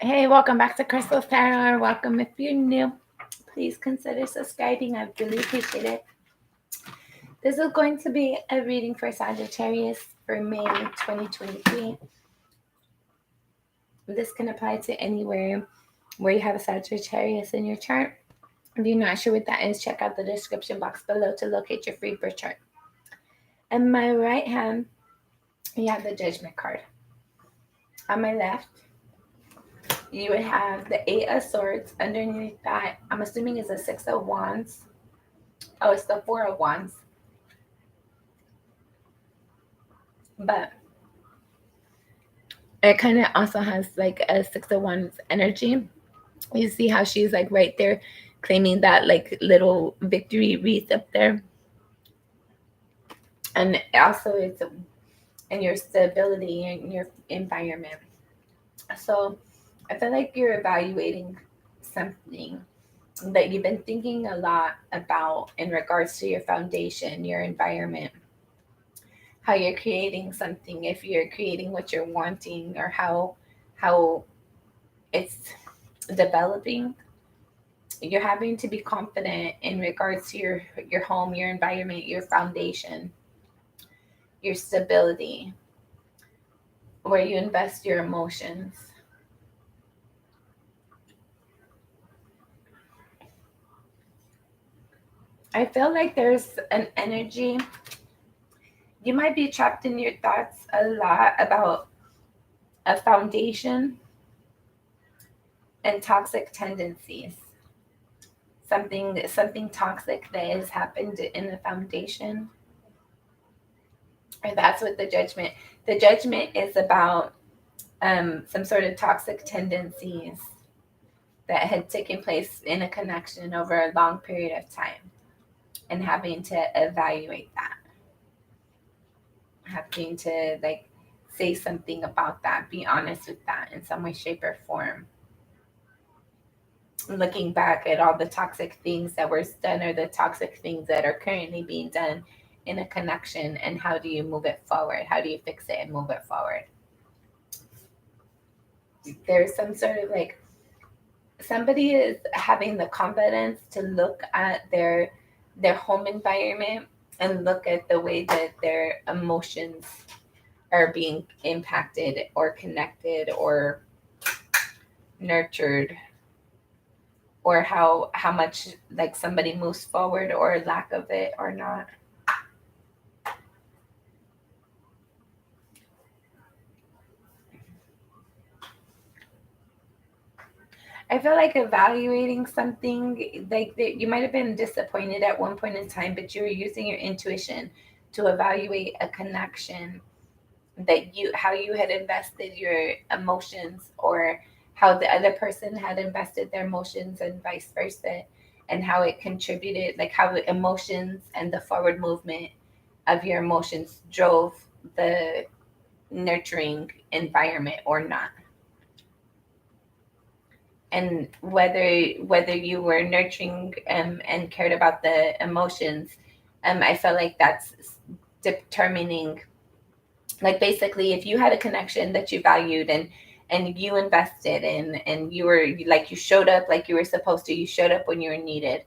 Hey, welcome back to Crystal Tarot. Welcome if you're new. Please consider subscribing. I really appreciate it. This is going to be a reading for Sagittarius for May 2023. This can apply to anywhere where you have a Sagittarius in your chart. If you're not sure what that is, check out the description box below to locate your free birth chart. On my right hand, you have the Judgment card. On my left, you would have the Eight of Swords. Underneath that, I'm assuming is a Six of Wands. Oh, it's the Four of Wands. But it kind of also has like a Six of Wands energy. You see how she's like right there claiming that like little victory wreath up there. And also it's in your stability and your environment. So I feel like you're evaluating something that you've been thinking a lot about in regards to your foundation, your environment, how you're creating something, if you're creating what you're wanting, or how it's developing. You're having to be confident in regards to your home, your environment, your foundation, your stability, where you invest your emotions. I feel like there's an energy. You might be trapped in your thoughts a lot about a foundation and toxic tendencies. Something toxic that has happened in the foundation. Or that's what the judgment is about, some sort of toxic tendencies that had taken place in a connection over a long period of time, and having to evaluate that, having to like say something about that, be honest with that in some way, shape, or form. Looking back at all the toxic things that were done, or the toxic things that are currently being done in a connection, and how do you move it forward? How do you fix it and move it forward? There's some sort of like somebody is having the confidence to look at their home environment and look at the way that their emotions are being impacted or connected or nurtured, or how much like somebody moves forward, or lack of it or not. I feel like evaluating something like that, you might have been disappointed at one point in time, but you were using your intuition to evaluate a connection that how you had invested your emotions, or how the other person had invested their emotions, and vice versa, and how it contributed, like how the emotions and the forward movement of your emotions drove the nurturing environment or not. And whether you were nurturing, and cared about the emotions, I felt like that's determining, like basically if you had a connection that you valued, and you invested in, and you were like, you showed up like you were supposed to, you showed up when you were needed,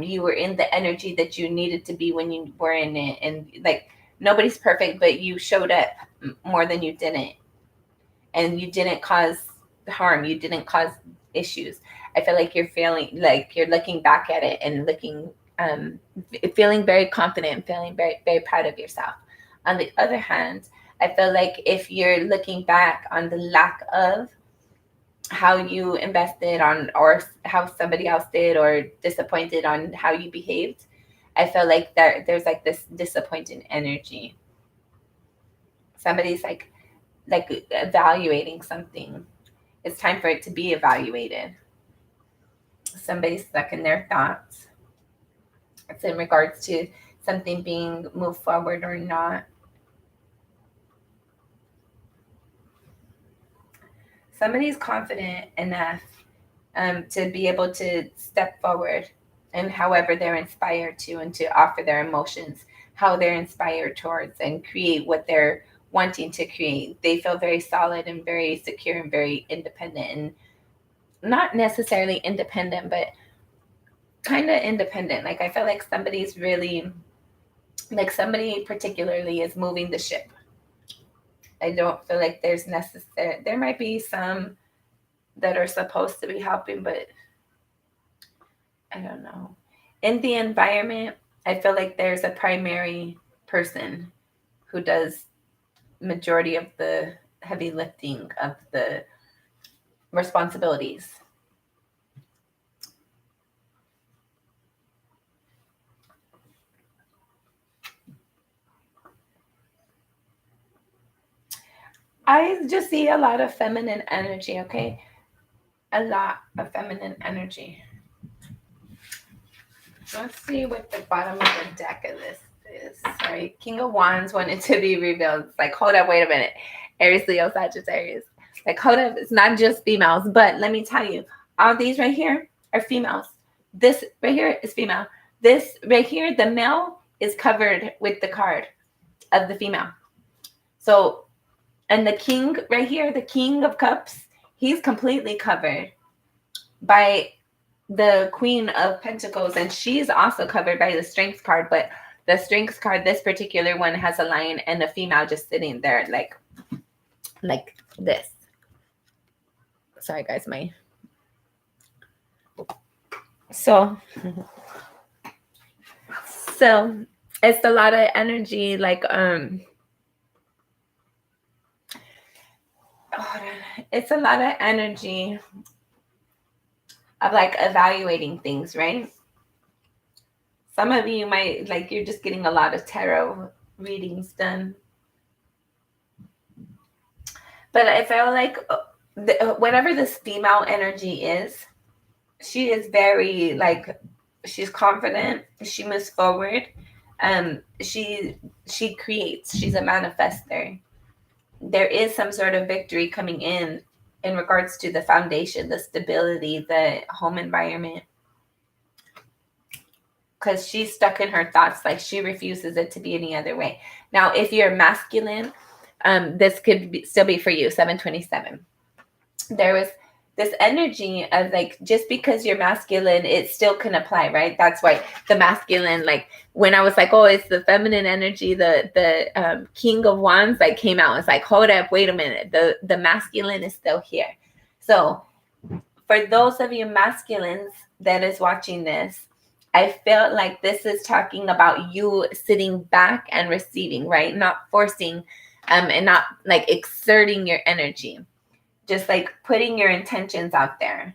you were in the energy that you needed to be when you were in it, and like nobody's perfect, but you showed up more than you didn't, and you didn't cause harm, you didn't cause issues. I feel like you're feeling like you're looking back at it and looking, feeling very confident, and feeling very, very proud of yourself. On the other hand, I feel like if you're looking back on the lack of how you invested on, or how somebody else did, or disappointed on how you behaved, I feel like there's like this disappointed energy. Somebody's like evaluating something. It's time for it to be evaluated. Somebody's stuck in their thoughts. It's in regards to something being moved forward or not. Somebody's confident enough, to be able to step forward, and however they're inspired to, and to offer their emotions, how they're inspired towards, and create wanting to create. They feel very solid and very secure and very independent, and not necessarily independent, but kind of independent. Like I feel like somebody's really, like somebody particularly is moving the ship. I don't feel like there's necessary. There might be some that are supposed to be helping, but I don't know. In the environment, I feel like there's a primary person who does majority of the heavy lifting of the responsibilities. I just see a lot of feminine energy, okay? A lot of feminine energy. Let's see what the bottom of the deck of this is. Sorry, King of Wands wanted to be revealed. It's like, hold up, wait a minute. Aries, Leo, Sagittarius. Like, hold up, it's not just females. But let me tell you, all these right here are females. This right here is female. This right here, the male is covered with the card of the female. So, and the king right here, the King of Cups, he's completely covered by the Queen of Pentacles, and she's also covered by the Strength card. But the Strength card, this particular one, has a lion and a female just sitting there like this. Sorry guys, so it's a lot of energy, like it's a lot of energy of like evaluating things, right? Some of you might, like, you're just getting a lot of tarot readings done. But I feel like whatever this female energy is, she is very, like, she's confident. She moves forward. She creates. She's a manifester. There is some sort of victory coming in regards to the foundation, the stability, the home environment. Because she's stuck in her thoughts, like she refuses it to be any other way. Now, if you're masculine, this could still be for you, 727. There was this energy of like, just because you're masculine, it still can apply, right? That's why the masculine, like when I was like, oh, it's the feminine energy, the King of Wands, like came out. It's like, hold up, wait a minute. The masculine is still here. So for those of you masculines that is watching this, I felt like this is talking about you sitting back and receiving, right? Not forcing and not like exerting your energy. Just like putting your intentions out there.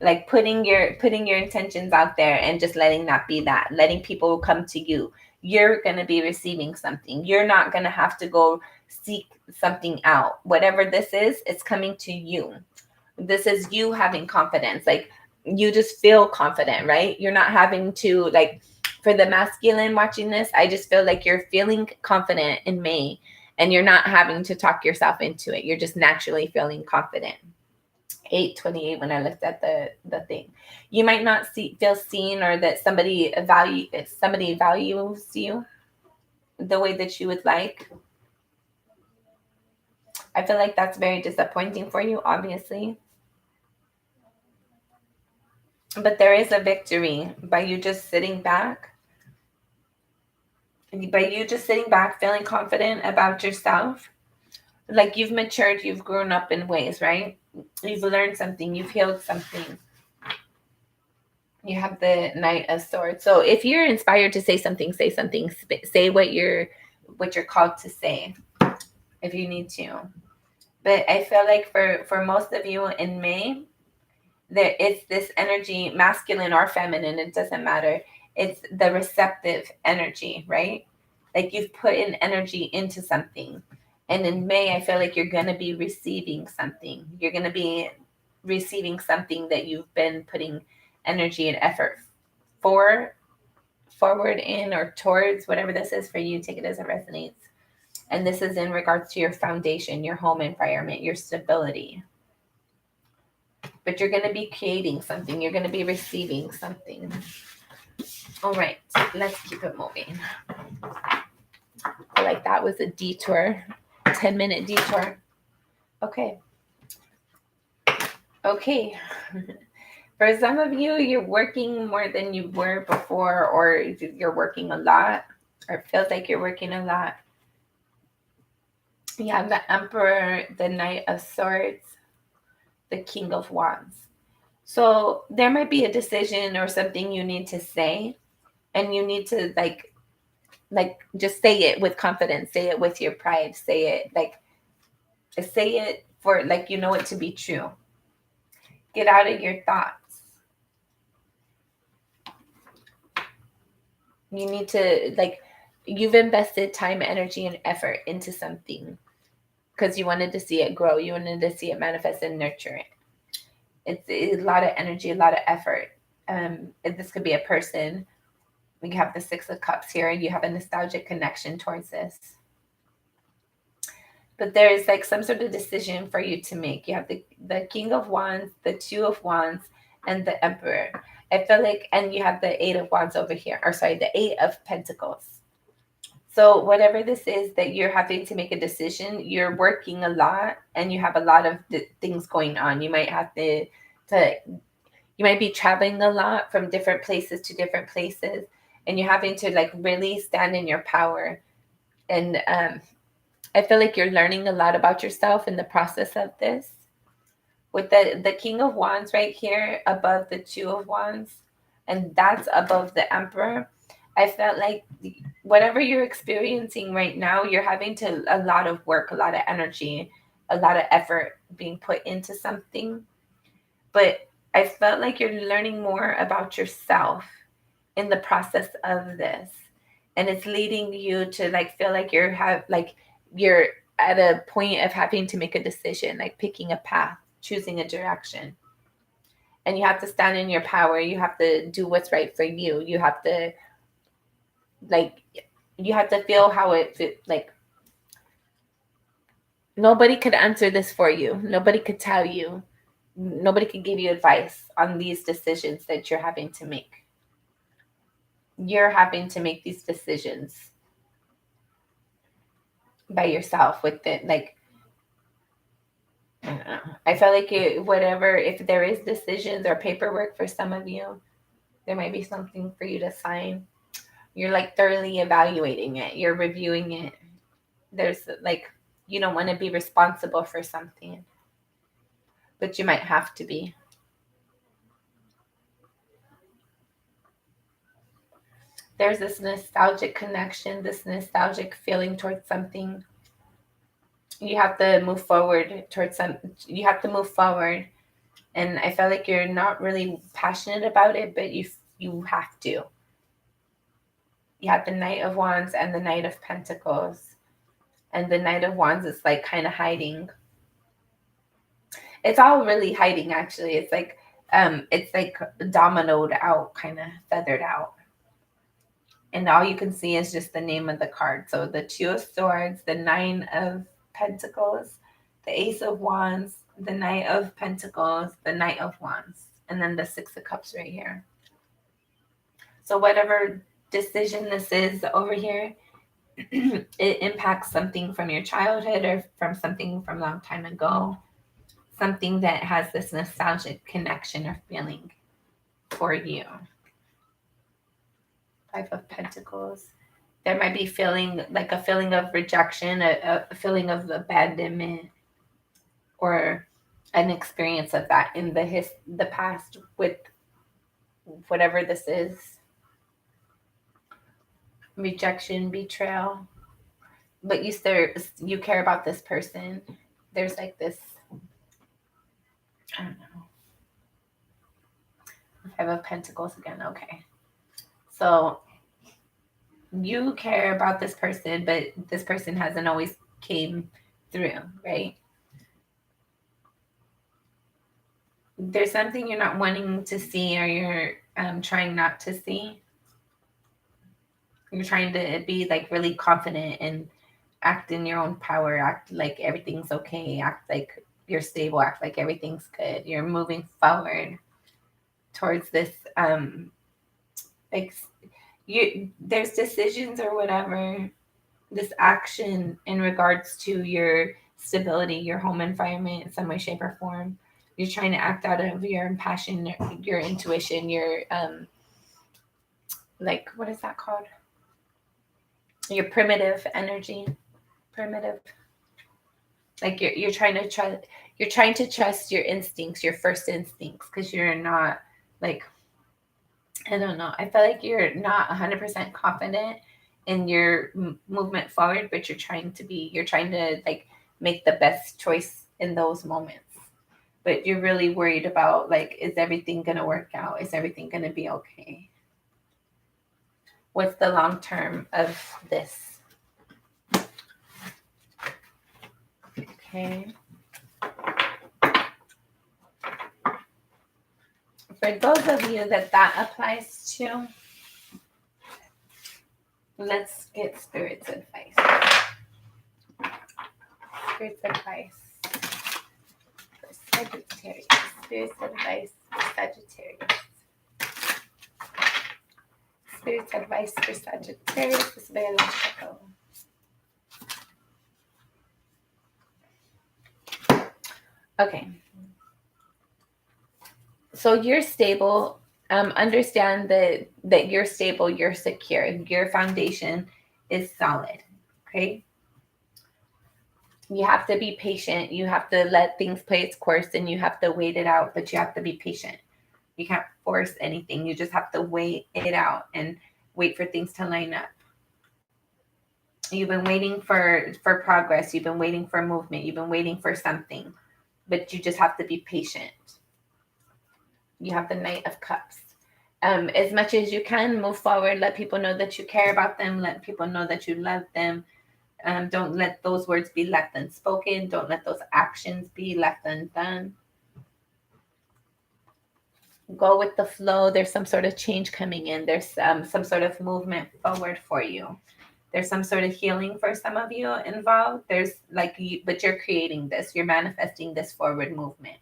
Like putting your intentions out there and just letting that be that. Letting people come to you. You're going to be receiving something. You're not going to have to go seek something out. Whatever this is, it's coming to you. This is you having confidence. Like you just feel confident, right? You're not having to, like, for the masculine watching this, I just feel like you're feeling confident in May and you're not having to talk yourself into it. You're just naturally feeling confident. 828 when I looked at the thing. You might not feel seen, or that somebody values you the way that you would like. I feel like that's very disappointing for you, obviously. But there is a victory by you just sitting back. By you just sitting back, feeling confident about yourself. Like you've matured, you've grown up in ways, right? You've learned something, you've healed something. You have the Knight of Swords. So if you're inspired to say something, say something. Say what you're called to say, if you need to. But I feel like for most of you in May, there it's this energy, masculine or feminine, it doesn't matter. It's the receptive energy, right? Like you've put in energy into something. And in May, I feel like you're going to be receiving something. You're going to be receiving something that you've been putting energy and effort forward in, or towards, whatever this is for you. Take it as it resonates. And this is in regards to your foundation, your home environment, your stability. But you're going to be creating something. You're going to be receiving something. All right, let's keep it moving. I feel like that was a detour. 10-minute detour. Okay. For some of you, you're working more than you were before, or you're working a lot, or it feels like you're working a lot. You have the Emperor, the Knight of Swords, the King of Wands. So there might be a decision or something you need to say, and you need to like just say it with confidence, say it with your pride, say it for like you know it to be true. Get out of your thoughts. You need to you've invested time, energy, and effort into something because you wanted to see it grow, you wanted to see it manifest and nurture it. It's a lot of energy, a lot of effort. This could be a person. We have the Six of Cups here. You have a nostalgic connection towards this. But there's like some sort of decision for you to make. You have the King of Wands, the Two of Wands, and the Emperor. I feel like, and you have the Eight of Wands over here, or sorry, the Eight of Pentacles. So whatever this is that you're having to make a decision, you're working a lot and you have a lot of things going on. You might have to you might be traveling a lot from different places to different places, and you're having to like really stand in your power. And I feel like you're learning a lot about yourself in the process of this. With the King of Wands right here above the Two of Wands, and that's above the Emperor. I felt like whatever you're experiencing right now, you're having to a lot of work, a lot of energy, a lot of effort being put into something. But I felt like you're learning more about yourself in the process of this. And it's leading you to like feel like you're at a point of having to make a decision, like picking a path, choosing a direction. And you have to stand in your power. You have to do what's right for you. You have to feel how it like nobody could answer this for you. Nobody could tell you. Nobody could give you advice on these decisions that you're having to make. You're having to make these decisions by yourself with it. Like, I don't know. I feel like if there is decisions or paperwork for some of you, there might be something for you to sign. You're like thoroughly evaluating it. You're reviewing it. There's like, you don't want to be responsible for something, but you might have to be. There's this nostalgic connection, this nostalgic feeling towards something. You have to move forward you have to move forward. And I feel like you're not really passionate about it, but you have to. You have the Knight of Wands and the Knight of Pentacles. And the Knight of Wands is like kind of hiding. It's all really hiding, actually. It's like dominoed out, kind of feathered out. And all you can see is just the name of the card. So the Two of Swords, the Nine of Pentacles, the Ace of Wands, the Knight of Pentacles, the Knight of Wands, and then the Six of Cups right here. So whatever decision this is over here, it impacts something from your childhood or from something from a long time ago, something that has this nostalgic connection or feeling for you. Five of Pentacles. There might be a feeling of rejection, a feeling of abandonment, or an experience of that in the past with whatever this is. Rejection, betrayal. But you care about this person. There's like this, I don't know. Five of Pentacles again. Okay. So you care about this person, but this person hasn't always came through, right? There's something you're not wanting to see, or you're trying not to see. You're trying to be like really confident and act in your own power, act like everything's okay, act like you're stable, act like everything's good. You're moving forward towards this there's decisions or whatever this action in regards to your stability, your home environment in some way, shape, or form. You're trying to act out of your passion, your intuition, your like, what is that called? Your primitive energy. Primitive. Like you're trying to trust your instincts, your first instincts, because you're not like, I don't know. I feel like you're not 100% confident in your movement forward, but you're trying to like make the best choice in those moments. But you're really worried about like, is everything going to work out? Is everything going to be okay? What's the long term of this? Okay. For those of you that applies to, let's get Spirit's advice. Spirit's advice for Sagittarius. Spirit's advice for Sagittarius. Spirit's advice for Sagittarius. This is very logical. Okay. So you're stable. Understand that you're stable, you're secure, your foundation is solid. Okay. You have to be patient. You have to let things play its course and you have to wait it out, but you have to be patient. You can't force anything. You just have to wait it out and wait for things to line up. You've been waiting for progress. You've been waiting for movement. You've been waiting for something, but you just have to be patient. You have the Knight of Cups. As much as you can, move forward. Let people know that you care about them. Let people know that you love them. Don't let those words be left unspoken. Don't let those actions be left undone. Go with the flow. There's some sort of change coming in. There's some sort of movement forward for you. There's some sort of healing for some of you involved. There's like, but you're creating this. You're manifesting this forward movement.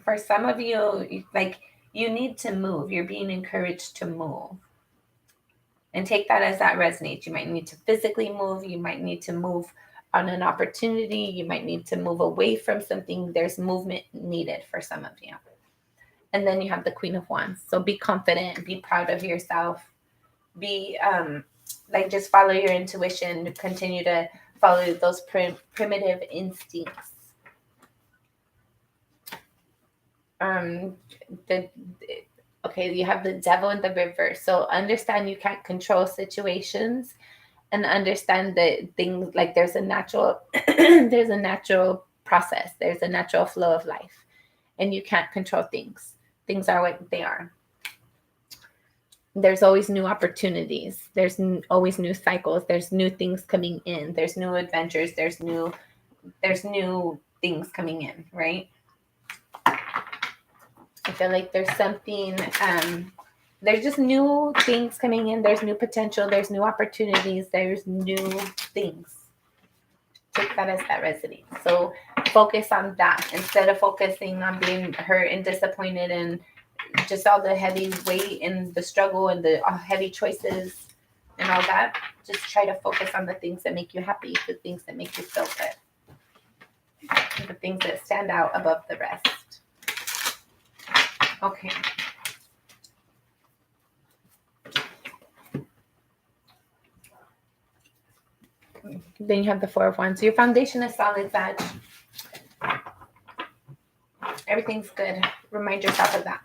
For some of you, like, you need to move. You're being encouraged to move. And take that as that resonates. You might need to physically move. You might need to move on an opportunity. You might need to move away from something. There's movement needed for some of you. And then you have the Queen of Wands. So be confident. Be proud of yourself. Be like, just follow your intuition. Continue to follow those primitive instincts. Okay, you have the Devil in the reverse. So understand you can't control situations, and understand that things like there's a natural there's a natural process. There's a natural flow of life, and you can't control things. Things are what they are. There's always new opportunities. There's always new cycles. There's new things coming in. There's new adventures. There's new things coming in, right? I feel like there's something, there's just new things coming in. There's new potential. There's new opportunities. There's new things. Take that as that resonates. So focus on that instead of focusing on being hurt and disappointed and just all the heavy weight and the struggle and the heavy choices and all that. Just try to focus on the things that make you happy, the things that make you feel good, the things that stand out above the rest. Okay. Then you have the Four of Wands. Your foundation is solid, Sag. Everything's good. Remind yourself of that.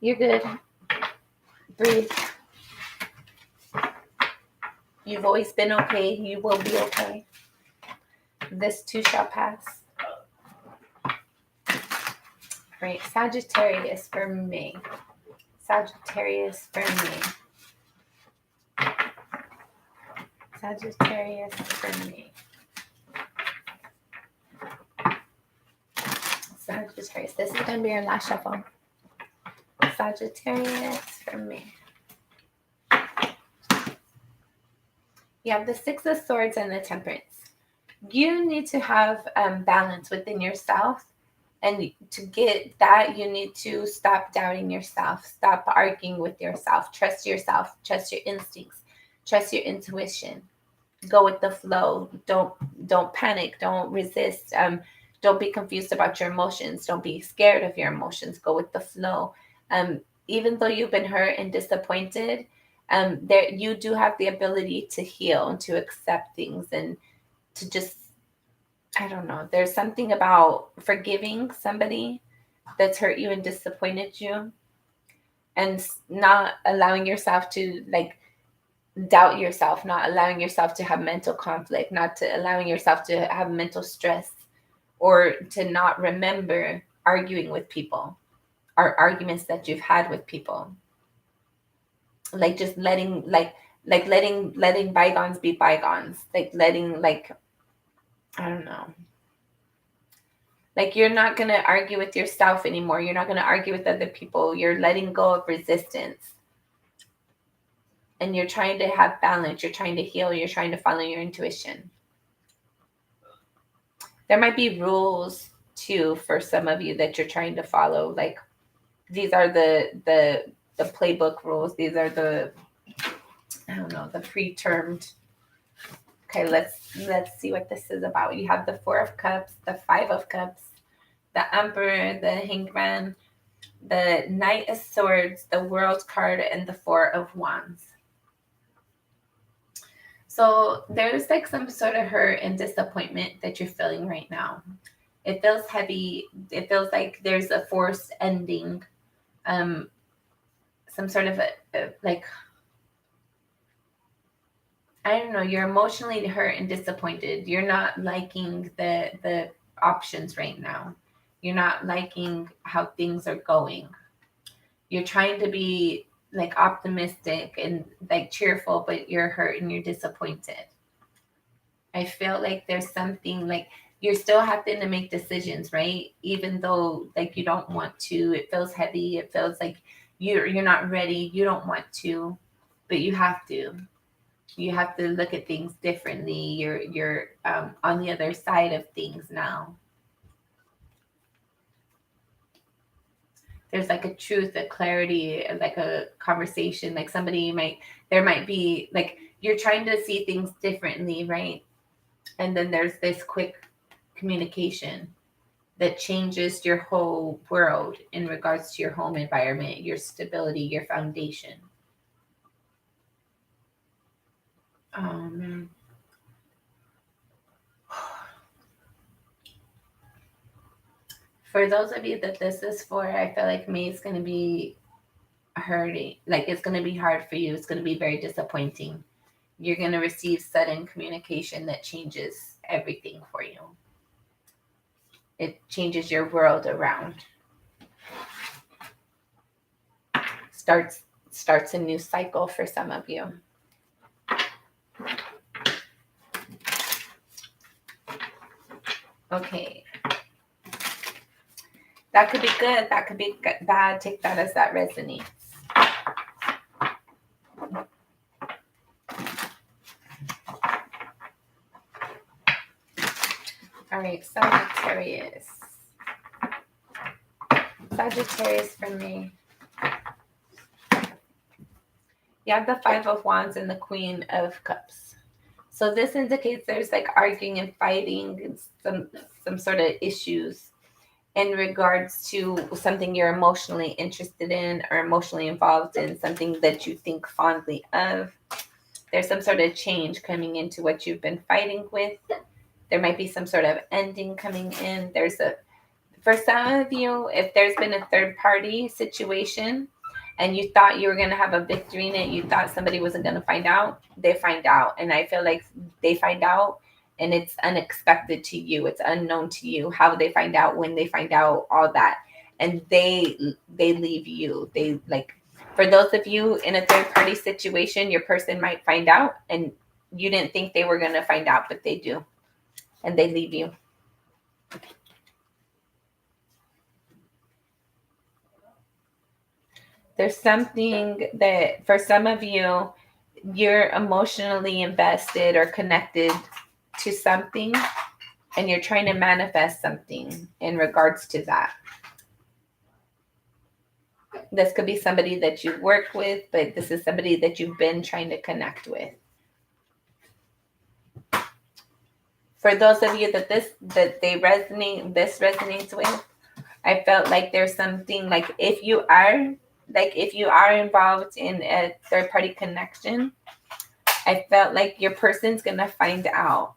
You're good. Breathe. You've always been okay. You will be okay. This too shall pass. Right, Sagittarius for May. Sagittarius for May. Sagittarius for May. Sagittarius. This is going to be our last shuffle. Sagittarius for May. You have the Six of Swords and the Temperance. You need to have balance within yourself And to get that, you need to stop doubting yourself, stop arguing with yourself, trust yourself, trust your instincts, trust your intuition. Go with the flow. Don't panic. Don't resist. Don't be confused about your emotions. Don't be scared of your emotions. Go with the flow. Even though you've been hurt and disappointed, there you do have the ability to heal and to accept things and to just, I don't know. There's something about forgiving somebody that's hurt you and disappointed you, and not allowing yourself to like doubt yourself, not allowing yourself to have mental conflict, not to allowing yourself to have mental stress, or to not remember arguing with people or arguments that you've had with people. Like just letting bygones be bygones. Like letting, like, I don't know. Like you're not going to argue with yourself anymore. You're not going to argue with other people. You're letting go of resistance. And you're trying to have balance. You're trying to heal. You're trying to follow your intuition. There might be rules too for some of you that you're trying to follow. Like these are the playbook rules. These are the, I don't know, the pretermed. Okay, let's see what this is about. You have the Four of Cups, the Five of Cups, the Emperor, the Hangman, the Knight of Swords, the World card, and the Four of Wands. So there's like some sort of hurt and disappointment that you're feeling right now. It feels heavy. It feels like there's a forced ending. Some sort of like, I don't know, you're emotionally hurt and disappointed. You're not liking the options right now. You're not liking how things are going. You're trying to be like optimistic and like cheerful, but you're hurt and you're disappointed. I feel like there's something like you're still having to make decisions, right? Even though like you don't want to, it feels heavy. It feels like you're not ready. You don't want to, but you have to. You have to look at things differently. You're on the other side of things now. There's like a truth, a clarity, like a conversation. Like there might be like you're trying to see things differently, right? And then there's this quick communication that changes your whole world in regards to your home environment, your stability, your foundation. Oh man. For those of you that this is for, I feel like May is going to be hurting. Like it's going to be hard for you. It's going to be very disappointing. You're going to receive sudden communication that changes everything for you. It changes your world around. Starts a new cycle for some of you. Okay. That could be good. That could be bad. Take that as that resonates. All right, Sagittarius. Sagittarius for me. You have the Five of Wands and the Queen of Cups. So this indicates there's like arguing and fighting and some sort of issues in regards to something you're emotionally interested in or emotionally involved in, something that you think fondly of. There's some sort of change coming into what you've been fighting with. There might be some sort of ending coming in. For some of you, if there's been a third party situation and you thought you were going to have a victory in it, you thought somebody wasn't going to find out, they find out. And I feel like they find out and it's unexpected to you. It's unknown to you how they find out, when they find out, all that. And they leave you. They like, for those of you in a third party situation, your person might find out and you didn't think they were going to find out, but they do. And they leave you. There's something that for some of you, you're emotionally invested or connected to something and you're trying to manifest something. in regards to that. This could be somebody that you work with, but this is somebody that you've been trying to connect with. For those of you that this resonates with, I felt like there's something like if you are involved in a third party connection, I felt like your person's gonna find out.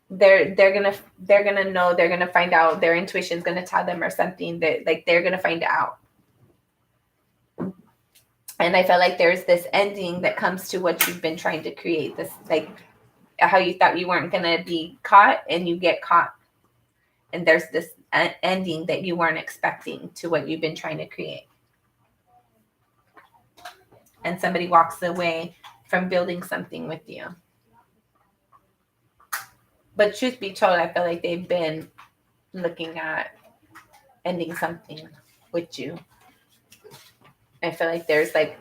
They're gonna know, they're gonna find out, their intuition's gonna tell them or something that like they're gonna find out. And I felt like there's this ending that comes to what you've been trying to create. This like how you thought you weren't gonna be caught and you get caught. And there's this ending that you weren't expecting to what you've been trying to create. And somebody walks away from building something with you. But truth be told, I feel like they've been looking at ending something with you. I feel like there's like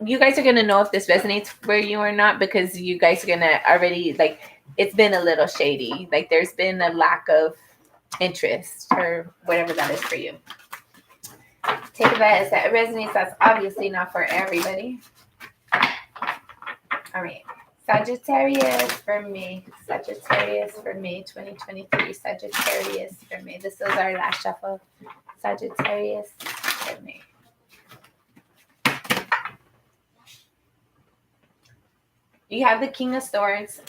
you guys are gonna know if this resonates for you or not, because you guys are gonna already like it's been a little shady. Like there's been a lack of interest or whatever that is for you. Take that as that resonates. That's obviously not for everybody. All right. Sagittarius for me. Sagittarius for me. 2023. Sagittarius for me. This is our last shuffle. Sagittarius for me. You have the King of Swords.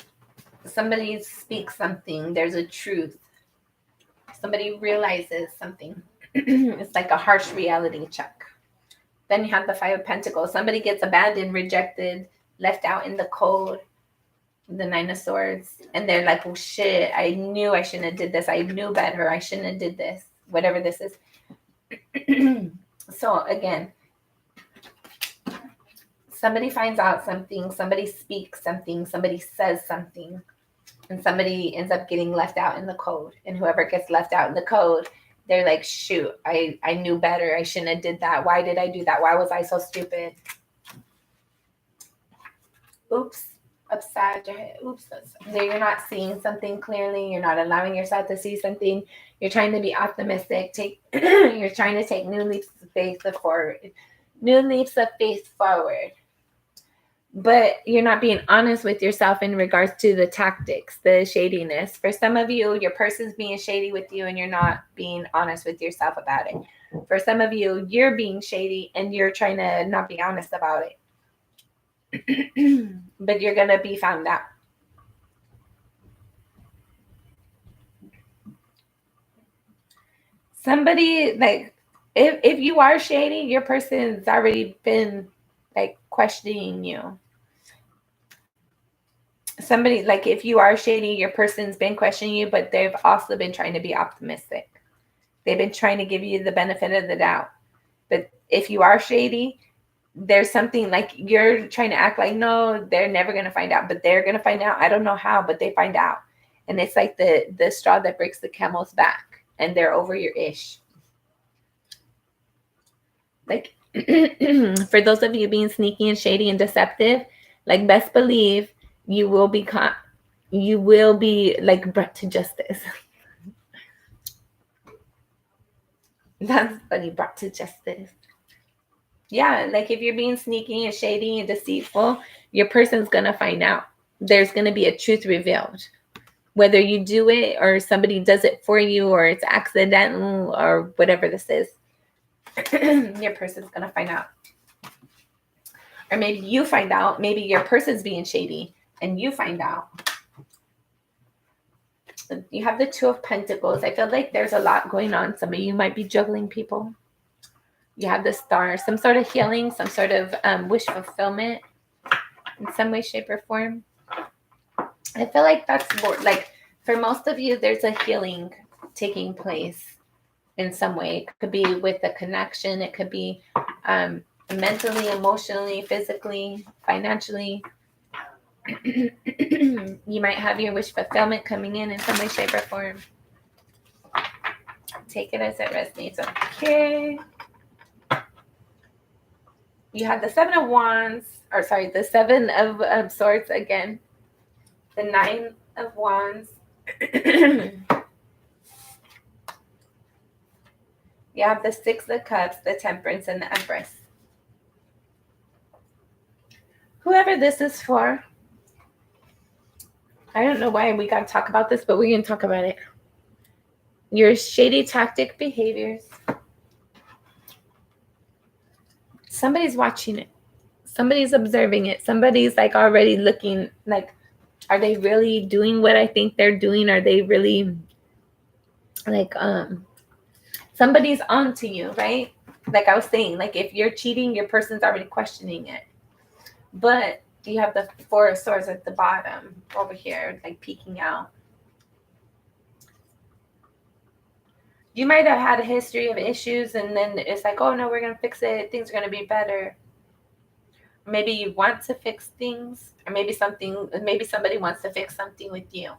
Somebody speaks something. There's a truth. Somebody realizes something. It's like a harsh reality check. Then you have the Five of Pentacles. Somebody gets abandoned, rejected, left out in the cold. The Nine of Swords. And they're like, oh shit, I knew I shouldn't have did this. I knew better. I shouldn't have did this. Whatever this is. So again, somebody finds out something. Somebody speaks something. Somebody says something. And somebody ends up getting left out in the cold. And whoever gets left out in the cold, they're like, shoot, I knew better. I shouldn't have did that. Why did I do that? Why was I so stupid? Oops. Upside your head. Oops. You're not seeing something clearly. You're not allowing yourself to see something. You're trying to be optimistic. You're trying to take new leaps of faith forward. New leaps of faith forward. But you're not being honest with yourself in regards to the tactics, the shadiness. For some of you, your person's being shady with you and you're not being honest with yourself about it. For some of you, you're being shady and you're trying to not be honest about it. But you're going to be found out. Somebody, like, if you are shady, your person's already been, like, questioning you. Somebody, like, if you are shady, your person's been questioning you, but they've also been trying to be optimistic. They've been trying to give you the benefit of the doubt. But if you are shady, there's something like you're trying to act like, no, they're never going to find out, but they're going to find out. I don't know how, but they find out. And it's like the straw that breaks the camel's back, and they're over your ish. Like, for those of you being sneaky and shady and deceptive, like, best believe you will be caught. You will be, like, brought to justice. That's funny, brought to justice. Yeah, like if you're being sneaky and shady and deceitful, your person's going to find out. There's going to be a truth revealed. Whether you do it or somebody does it for you or it's accidental or whatever this is, your person's going to find out. Or maybe you find out. Maybe your person's being shady and you find out. You have the Two of Pentacles. I feel like there's a lot going on. Some of you might be juggling people. You have the Star, some sort of healing, some sort of wish fulfillment in some way, shape, or form. I feel like that's more like for most of you, there's a healing taking place in some way. It could be with a connection. It could be mentally, emotionally, physically, financially. You might have your wish fulfillment coming in some way, shape, or form. Take it as it resonates. Okay. You have the Seven of Wands, or sorry, the Seven of Swords again. The Nine of Wands, You have the Six of Cups, the Temperance, and the Empress. Whoever this is for, I don't know why we got to talk about this, but we're going to talk about it. Your shady tactic behaviors. Somebody's watching it. Somebody's observing it. Somebody's like already looking like, are they really doing what I think they're doing? Are they really like, somebody's on to you, right? Like I was saying, like if you're cheating, your person's already questioning it. But you have the Four of Swords at the bottom over here, like peeking out. You might have had a history of issues and then it's like, oh no, we're going to fix it. Things are going to be better. Maybe you want to fix things, or maybe somebody wants to fix something with you.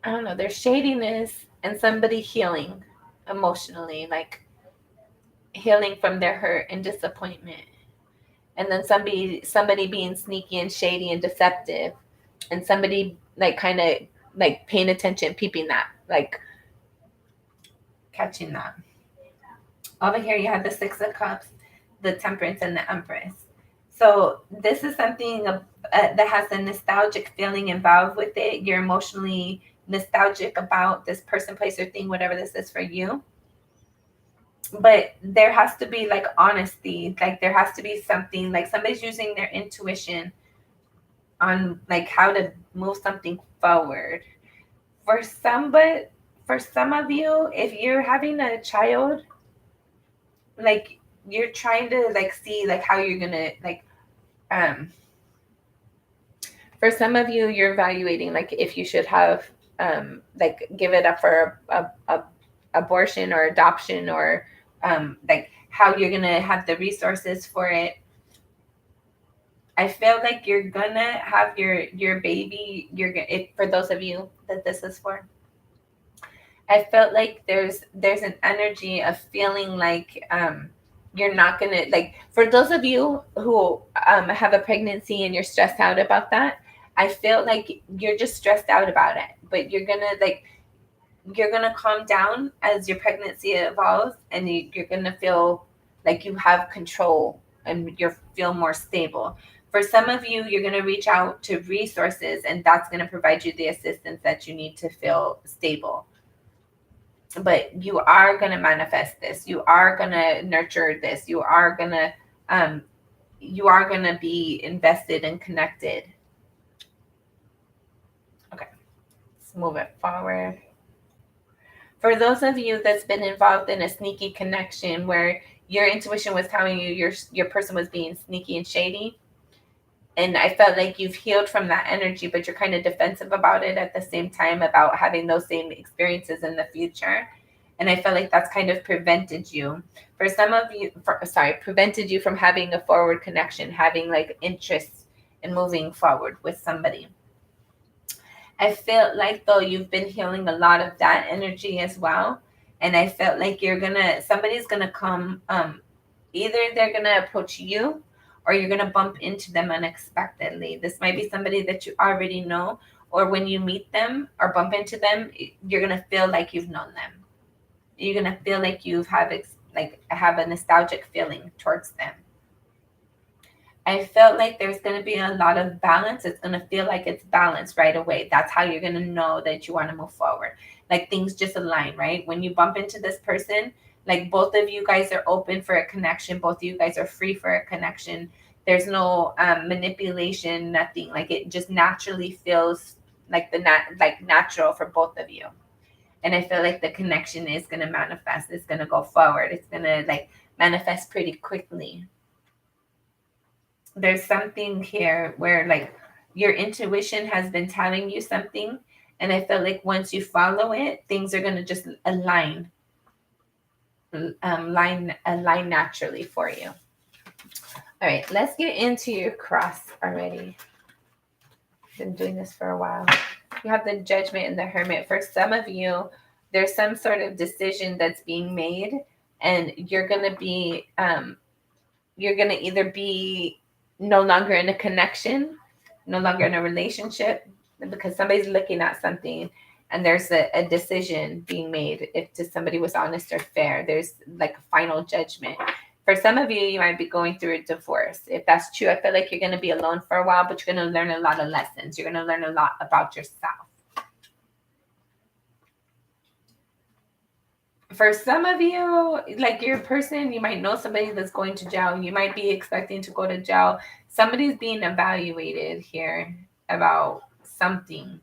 I don't know. There's shadiness and somebody healing emotionally, like healing from their hurt and disappointment. And then somebody being sneaky and shady and deceptive, and somebody like kind of like paying attention, peeping that, like catching that. Over here you have the Six of Cups, the Temperance, and the Empress. So this is something that has a nostalgic feeling involved with it. You're emotionally nostalgic about this person, place, or thing, whatever this is for you. But there has to be like honesty. Like there has to be something, like somebody's using their intuition on like how to move something forward. For some of you, if you're having a child, like you're trying to like see like how you're gonna like for some of you, you're evaluating like if you should have like give it up for a abortion or adoption, or like how you're gonna have the resources for it. I feel like you're gonna have your baby. For those of you that this is for. I felt like there's an energy of feeling like you're not gonna, like, for those of you who have a pregnancy and you're stressed out about that. I feel like you're just stressed out about it, but you're gonna calm down as your pregnancy evolves, and you're gonna feel like you have control and you feel more stable. For some of you, you're gonna reach out to resources, and that's gonna provide you the assistance that you need to feel stable. But you are gonna manifest this. You are gonna nurture this. You are gonna be invested and connected. Okay, let's move it forward. For those of you that's been involved in a sneaky connection where your intuition was telling you your person was being sneaky and shady, and I felt like you've healed from that energy, but you're kind of defensive about it at the same time, about having those same experiences in the future. And I felt like that's kind of prevented you. For some of you, prevented you from having a forward connection, having like interest in moving forward with somebody. I felt like though you've been healing a lot of that energy as well. And I felt like somebody's gonna come, either they're gonna approach you or you're gonna bump into them unexpectedly. This might be somebody that you already know, or when you meet them or bump into them, you're gonna feel like you've known them. You're gonna feel like you have a nostalgic feeling towards them. I felt like there's going to be a lot of balance. It's going to feel like it's balanced right away. That's how you're going to know that you want to move forward. Like things just align, right? When you bump into this person, like both of you guys are open for a connection. Both of you guys are free for a connection. There's no manipulation, nothing. Like it just naturally feels like natural for both of you. And I feel like the connection is going to manifest. It's going to go forward. It's going to like manifest pretty quickly. There's something here where like your intuition has been telling you something, and I feel like once you follow it, things are going to just align naturally for you. All right, let's get into your cross already. Been doing this for a while. You have the Judgment and the Hermit. For some of you, there's some sort of decision that's being made, and you're going to either be no longer in a connection, no longer in a relationship, because somebody's looking at something and there's a decision being made if somebody was honest or fair. There's like a final judgment. For some of you, you might be going through a divorce. If that's true, I feel like you're going to be alone for a while, but you're going to learn a lot of lessons. You're going to learn a lot about yourself. For some of you, like your person, you might know somebody that's going to jail. You might be expecting to go to jail. Somebody's being evaluated here about something,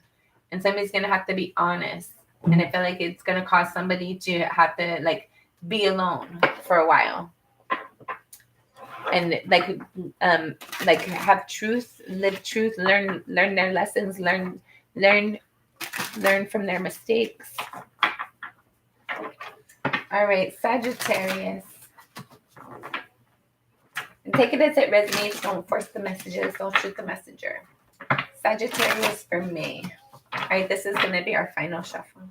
and somebody's going to have to be honest. And I feel like it's going to cause somebody to have to like be alone for a while. And like have truth, live truth, learn their lessons, learn from their mistakes. All right, Sagittarius. And take it as it resonates. Don't force the messages. Don't shoot the messenger. Sagittarius for May. All right, this is going to be our final shuffle.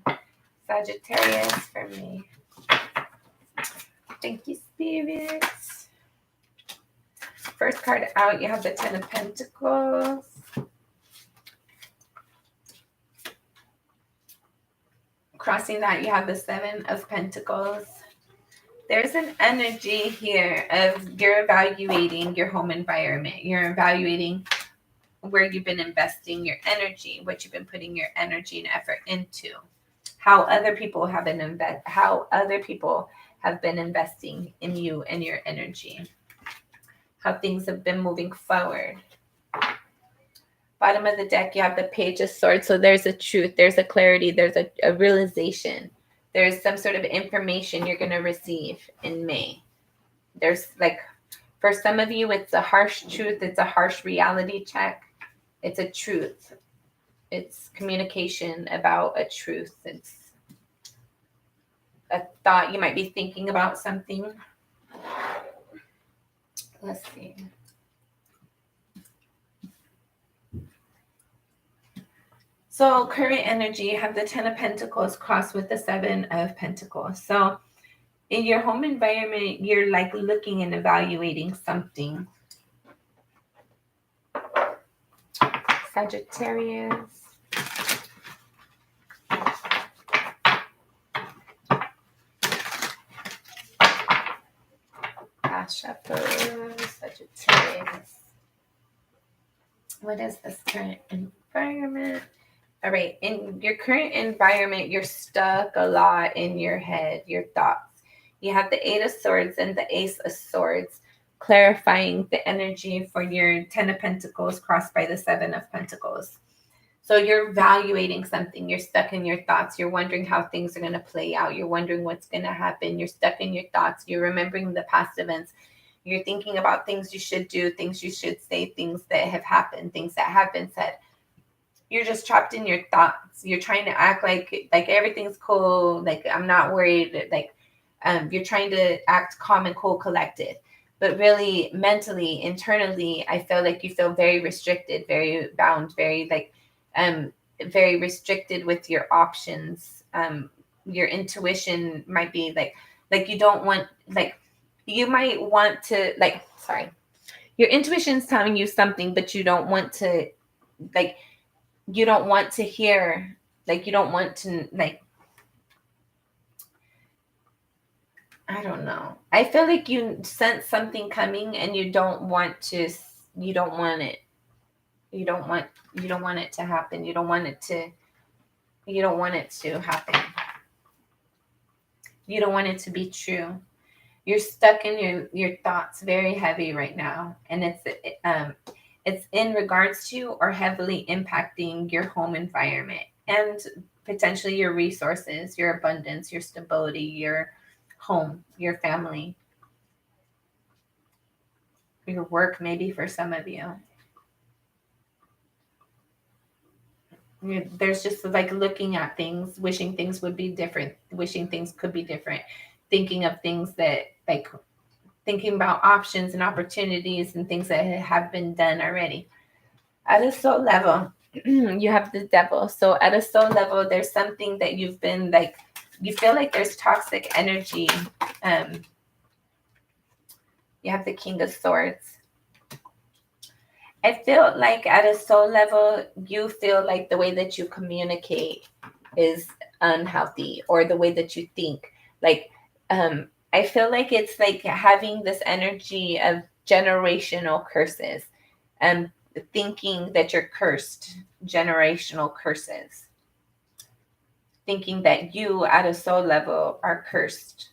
Sagittarius for May. Thank you, spirits. First card out, you have the Ten of Pentacles. Crossing that, you have the Seven of Pentacles. There's an energy here of you're evaluating your home environment. You're evaluating where you've been investing your energy, what you've been putting your energy and effort into, how other people have been investing in you and your energy, how things have been moving forward. Bottom of the deck, you have the Page of Swords. So there's a truth, there's a clarity, there's a realization. There's some sort of information you're going to receive in May. There's like, for some of you, it's a harsh truth. It's a harsh reality check. It's a truth. It's communication about a truth. It's a thought. You might be thinking about something. Let's see. So current energy, you have the Ten of Pentacles crossed with the Seven of Pentacles. So in your home environment, you're like looking and evaluating something. Sagittarius. Last shuffle, Sagittarius. What is this current environment? All right, in your current environment, you're stuck a lot in your head, your thoughts. You have the Eight of Swords and the Ace of Swords, clarifying the energy for your Ten of Pentacles crossed by the Seven of Pentacles. So you're evaluating something. You're stuck in your thoughts. You're wondering how things are going to play out. You're wondering what's going to happen. You're stuck in your thoughts. You're remembering the past events. You're thinking about things you should do, things you should say, things that have happened, things that have been said. You're just trapped in your thoughts. You're trying to act like everything's cool, like I'm not worried, like you're trying to act calm and cool, collected. But really, mentally, internally, I feel like you feel very restricted, very bound, very restricted with your options. Your intuition might be like you don't want, like you might want to, like, sorry, your intuition's telling you something, but you don't want to, like, you don't want to hear, like, you don't want to, like, I don't know. I feel like you sense something coming and you don't want it. You don't want it to happen. You don't want it to happen. You don't want it to be true. You're stuck in your thoughts, very heavy right now. And it's in regards to or heavily impacting your home environment and potentially your resources, your abundance, your stability, your home, your family, your work, maybe for some of you. There's just like looking at things, wishing things would be different, wishing things could be different, thinking of things that, like, thinking about options and opportunities and things that have been done already. At a soul level, you have the Devil. So at a soul level, there's something that you've been like, you feel like there's toxic energy. You have the King of Swords. I feel like at a soul level, you feel like the way that you communicate is unhealthy, or the way that you think. Like, I feel like it's like having this energy of generational curses, and thinking that you're cursed, generational curses, thinking that you at a soul level are cursed,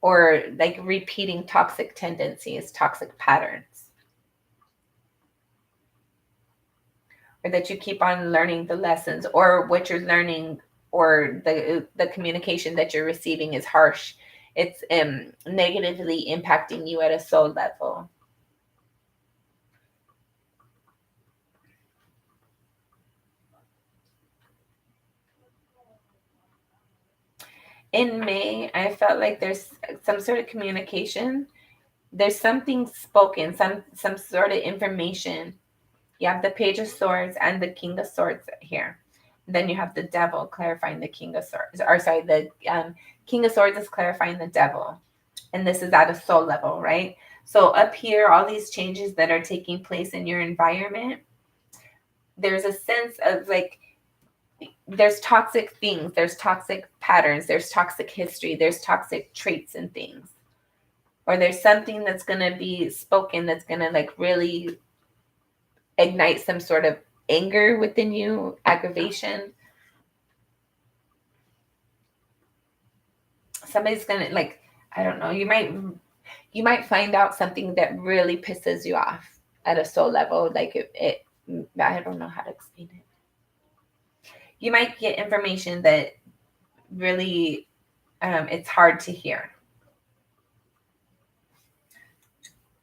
or like repeating toxic tendencies, toxic patterns, or that you keep on learning the lessons, or what you're learning, or the communication that you're receiving is harsh. It's negatively impacting you at a soul level. In May, I felt like there's some sort of communication. There's something spoken, some sort of information. You have the Page of Swords and the King of Swords here. Then you have the Devil clarifying the King of Swords. Or sorry, the King of Swords is clarifying the Devil. And this is at a soul level, right? So up here, all these changes that are taking place in your environment, there's a sense of like, there's toxic things, there's toxic patterns, there's toxic history, there's toxic traits and things. Or there's something that's going to be spoken that's going to like really ignite some sort of anger within you, aggravation. Somebody's going to like, I don't know, you might find out something that really pisses you off at a soul level. Like it I don't know how to explain it. You might get information that really it's hard to hear.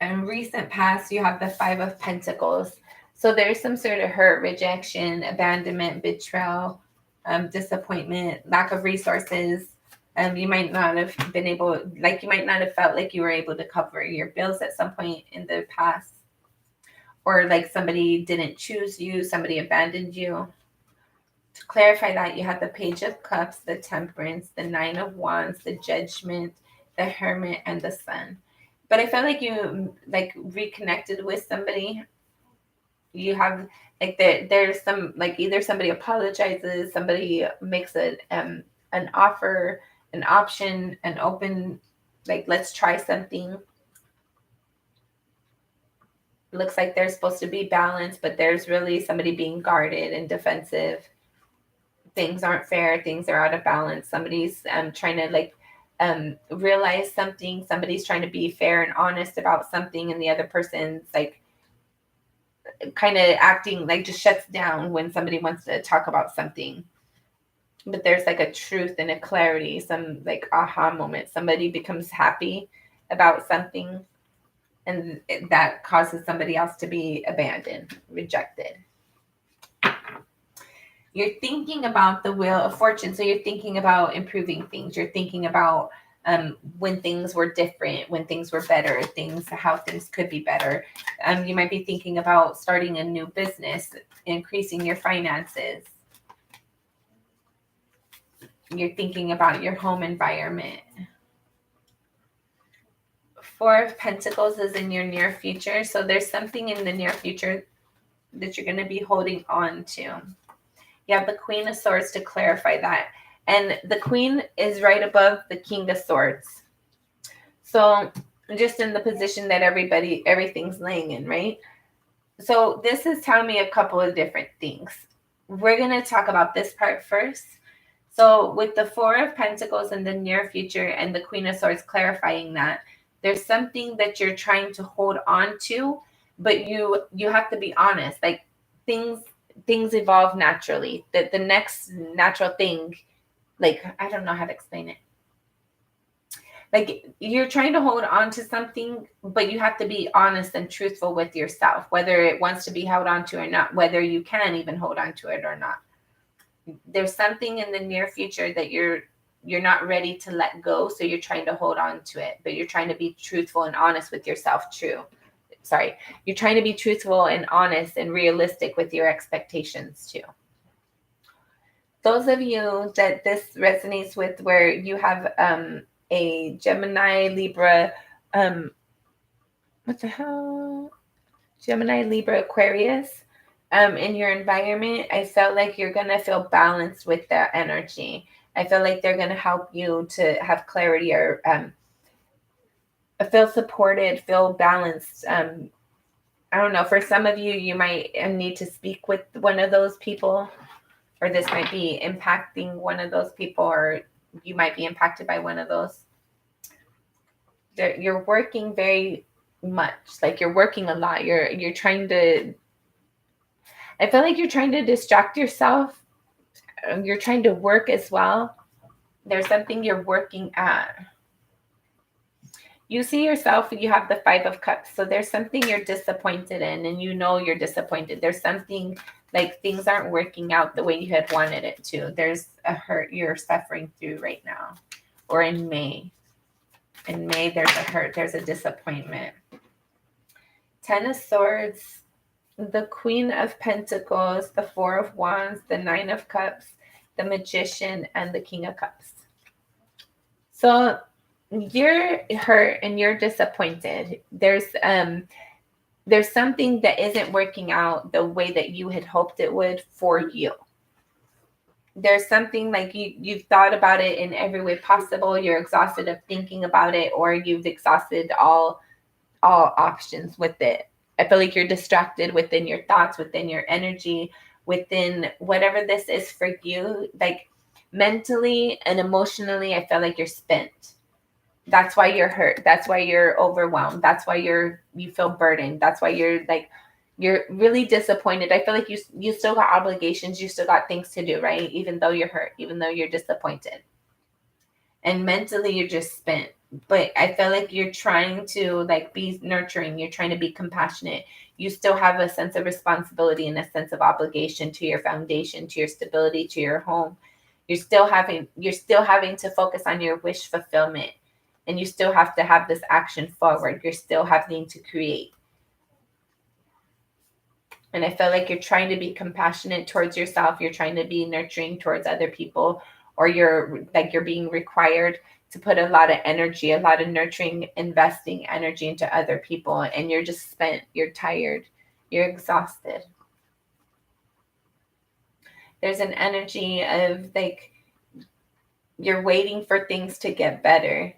In recent past, you have the Five of Pentacles. So there's some sort of hurt, rejection, abandonment, betrayal, disappointment, lack of resources. You might not have been able, like, you might not have felt like you were able to cover your bills at some point in the past. Or like somebody didn't choose you, somebody abandoned you. To clarify that, you have the Page of Cups, the Temperance, the Nine of Wands, the Judgment, the Hermit, and the Sun. But I felt like you like reconnected with somebody. You have like there's some like either somebody apologizes, somebody makes an offer, an option, an open, like let's try something. Looks like there's supposed to be balance, but there's really somebody being guarded and defensive. Things aren't fair, things are out of balance. Somebody's trying to like realize something, somebody's trying to be fair and honest about something, and the other person's like kind of acting like just shuts down when somebody wants to talk about something. But there's like a truth and a clarity, some like aha moment. Somebody becomes happy about something, and that causes somebody else to be abandoned, rejected. You're thinking about the Wheel of Fortune. So you're thinking about improving things. You're thinking about when things were different, when things were better, things, how things could be better. You might be thinking about starting a new business, increasing your finances. You're thinking about your home environment. Four of Pentacles is in your near future. So there's something in the near future that you're going to be holding on to. You have the Queen of Swords to clarify that. And the Queen is right above the King of Swords. So just in the position that everything's laying in, right? So this is telling me a couple of different things. We're going to talk about this part first. So with the Four of Pentacles in the near future and the Queen of Swords clarifying that, there's something that you're trying to hold on to, but you have to be honest. Like things evolve naturally. That the next natural thing, like I don't know how to explain it. Like you're trying to hold on to something, but you have to be honest and truthful with yourself, whether it wants to be held on to or not, whether you can even hold on to it or not. There's something in the near future that you're not ready to let go, so you're trying to hold on to it, but you're trying to be truthful and honest with yourself. You're trying to be truthful and honest and realistic with your expectations too. Those of you that this resonates with, where you have a Gemini, Libra, what the hell? Gemini, Libra, Aquarius, in your environment, I felt like you're going to feel balanced with that energy. I feel like they're going to help you to have clarity or feel supported, feel balanced. I don't know. For some of you, you might need to speak with one of those people, or this might be impacting one of those people, or you might be impacted by one of those. You're working very much, like you're working a lot. You're trying to. I feel like you're trying to distract yourself. You're trying to work as well. There's something you're working at. You see yourself, you have the Five of Cups. So there's something you're disappointed in, and you know you're disappointed. There's something like things aren't working out the way you had wanted it to. There's a hurt you're suffering through right now. Or in May. In May, there's a hurt, there's a disappointment. Ten of Swords, the Queen of Pentacles, the Four of Wands, the Nine of Cups, the Magician, and the King of Cups. So you're hurt and you're disappointed. There's something that isn't working out the way that you had hoped it would for you. There's something like you've thought about it in every way possible. You're exhausted of thinking about it, or you've exhausted all options with it. I feel like you're distracted within your thoughts, within your energy, within whatever this is for you. Like mentally and emotionally, I feel like you're spent. That's why you're hurt. That's why you're overwhelmed. That's why you feel burdened. That's why you're really disappointed. I feel like you still got obligations. You still got things to do, right? Even though you're hurt, even though you're disappointed. And mentally you're just spent. But I feel like you're trying to like be nurturing. You're trying to be compassionate. You still have a sense of responsibility and a sense of obligation to your foundation, to your stability, to your home. You're still having to focus on your wish fulfillment. And you still have to have this action forward. You're still having to create. And I feel like you're trying to be compassionate towards yourself. You're trying to be nurturing towards other people, or you're being required to put a lot of energy, a lot of nurturing, investing energy into other people. And you're just spent. You're tired. You're exhausted. There's an energy of like you're waiting for things to get better.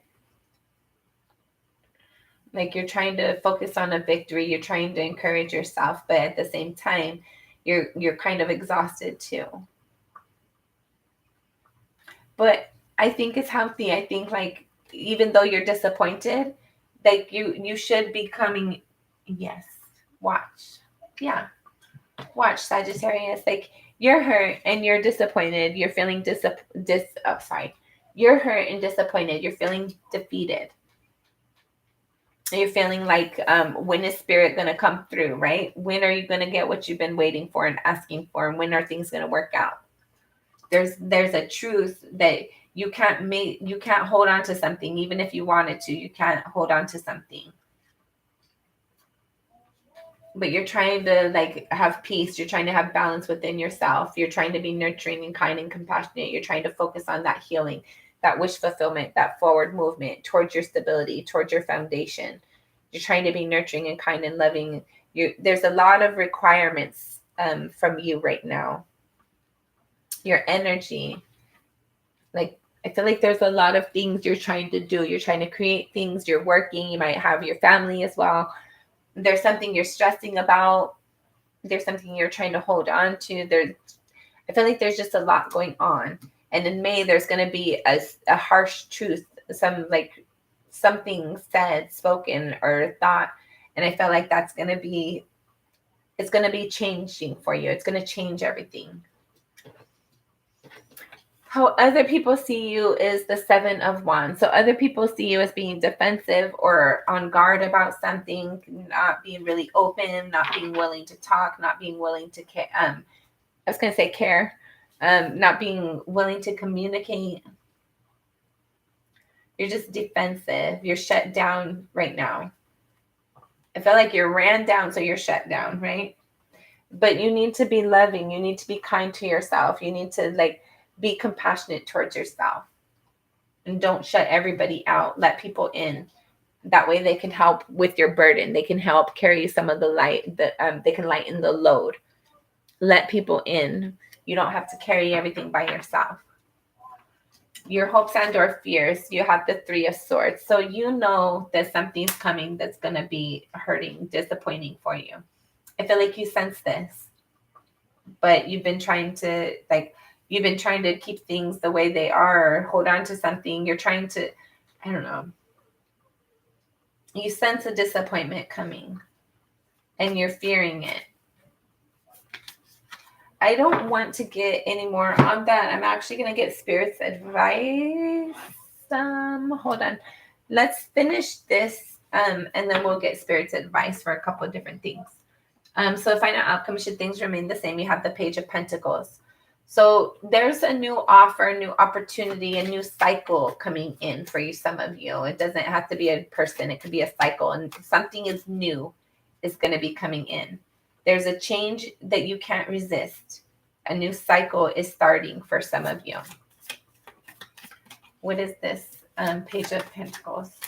Like you're trying to focus on a victory, you're trying to encourage yourself, but at the same time, you're kind of exhausted too. But I think it's healthy. I think like even though you're disappointed, like you should be coming. Yes, watch. Yeah, watch Sagittarius. Like you're hurt and you're disappointed. You're feeling You're hurt and disappointed. You're feeling defeated. You're feeling like when is spirit going to come through, right? When are you going to get what you've been waiting for and asking for, and when are things going to work out? There's a truth that you can't hold on to something. Even if you wanted to, you can't hold on to something. But you're trying to like have peace. You're trying to have balance within yourself. You're trying to be nurturing and kind and compassionate. You're trying to focus on that healing, that wish fulfillment, that forward movement towards your stability, towards your foundation. You're trying to be nurturing and kind and loving. There's a lot of requirements from you right now. Your energy. Like, I feel like there's a lot of things you're trying to do. You're trying to create things. You're working. You might have your family as well. There's something you're stressing about. There's something you're trying to hold on to. I feel like there's just a lot going on. And in May, there's going to be a harsh truth, something said, spoken, or thought. And I feel like it's going to be changing for you. It's going to change everything. How other people see you is the Seven of Wands. So other people see you as being defensive or on guard about something, not being really open, not being willing to talk, not being willing to care. Care. Not being willing to communicate. You're just defensive. You're shut down right now. I feel like you're ran down, so you're shut down, right? But you need to be loving. You need to be kind to yourself. You need to be compassionate towards yourself. And don't shut everybody out. Let people in. That way they can help with your burden. They can help carry some of the light, they can lighten the load. Let people in. You don't have to carry everything by yourself. Your hopes and or fears, you have the 3 of Swords. So you know that something's coming that's going to be hurting, disappointing for you. I feel like you sense this, but you've been trying to keep things the way they are, or hold on to something. You're trying to, I don't know. You sense a disappointment coming and you're fearing it. I don't want to get any more on that. I'm actually going to get Spirit's advice. Hold on. Let's finish this, and then we'll get Spirit's advice for a couple of different things. So final outcome, should things remain the same, you have the Page of Pentacles. So there's a new offer, a new opportunity, a new cycle coming in for you, some of you. It doesn't have to be a person. It could be a cycle, and something is new is going to be coming in. There's a change that you can't resist. A new cycle is starting for some of you. What is this? Page of Pentacles.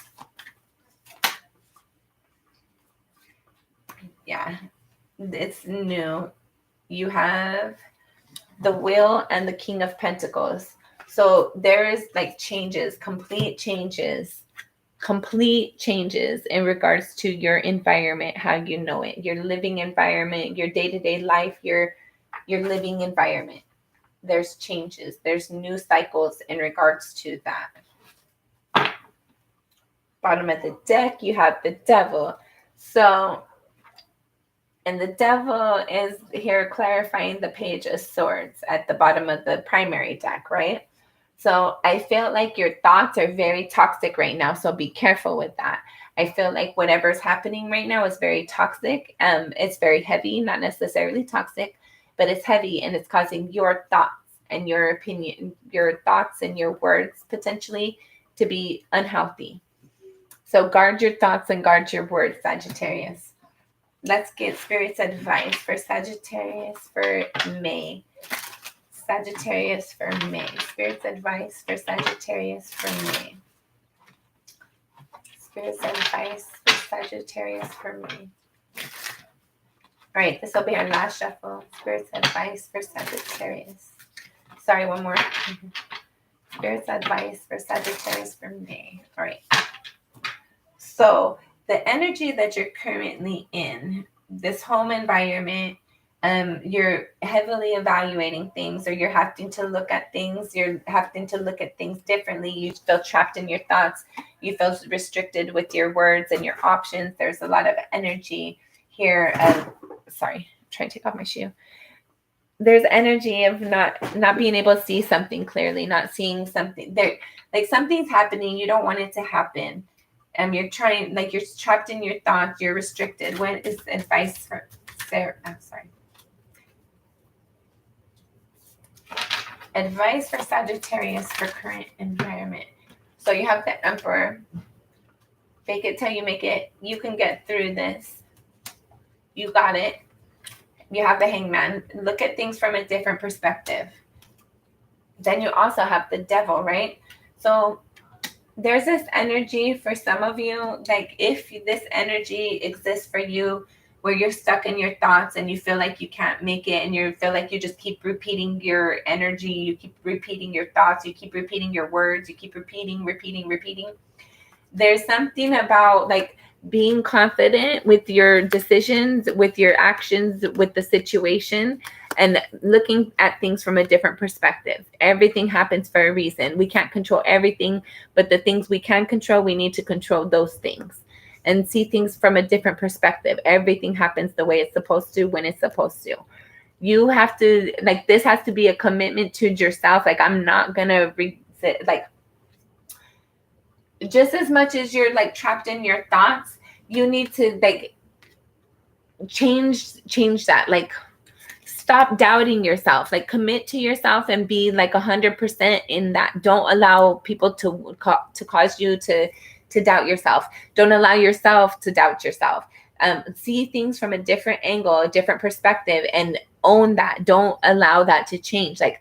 Yeah, it's new. You have the Wheel and the King of Pentacles. So there is like changes, complete changes in regards to your environment, how you know it, your living environment, your day-to-day life, your living environment. There's changes, there's new cycles in regards to that. Bottom of the deck, you have the Devil. So, and the Devil is here clarifying the Page of Swords at the bottom of the primary deck, right? So I feel like your thoughts are very toxic right now. So be careful with that. I feel like whatever's happening right now is very toxic. It's very heavy, not necessarily toxic, but it's heavy, and it's causing your thoughts and your opinion, your thoughts and your words potentially to be unhealthy. So guard your thoughts and guard your words, Sagittarius. Let's get Spirit's advice for Sagittarius for May. Sagittarius for May. Spirit's advice for Sagittarius for May. Spirit's advice for Sagittarius for May. All right, this will be our last shuffle. Spirit's advice for Sagittarius. Sorry, one more. Spirit's advice for Sagittarius for May. All right. So the energy that you're currently in, this home environment, you're heavily evaluating things, or you're having to look at things. You're having to look at things differently. You feel trapped in your thoughts. You feel restricted with your words and your options. There's a lot of energy here. Sorry, I'm trying to take off my shoe. There's energy of not being able to see something clearly, not seeing something there. Like something's happening. You don't want it to happen. You're trying, like you're trapped in your thoughts. You're restricted. What is advice for Sarah? I'm sorry. Advice for Sagittarius for current environment. So you have the Emperor. Fake it till you make it. You can get through this. You got it. You have the Hangman. Look at things from a different perspective. Then you also have the Devil, right? So there's this energy for some of you, like if this energy exists for you, where you're stuck in your thoughts and you feel like you can't make it, and you feel like you just keep repeating your energy, you keep repeating your thoughts, you keep repeating your words, you keep repeating. There's something about like being confident with your decisions, with your actions, with the situation, and looking at things from a different perspective. Everything happens for a reason. We can't control everything, but the things we can control, we need to control those things and see things from a different perspective. Everything happens the way it's supposed to, when it's supposed to. You have to, like, this has to be a commitment to yourself. Like, I'm not gonna like, just as much as you're like trapped in your thoughts, you need to like change that. Like, stop doubting yourself. Like, commit to yourself and be like 100% in that. Don't allow people to cause you to doubt yourself. Don't allow yourself to doubt yourself. See things from a different angle, a different perspective, and own that. Don't allow that to change. Like,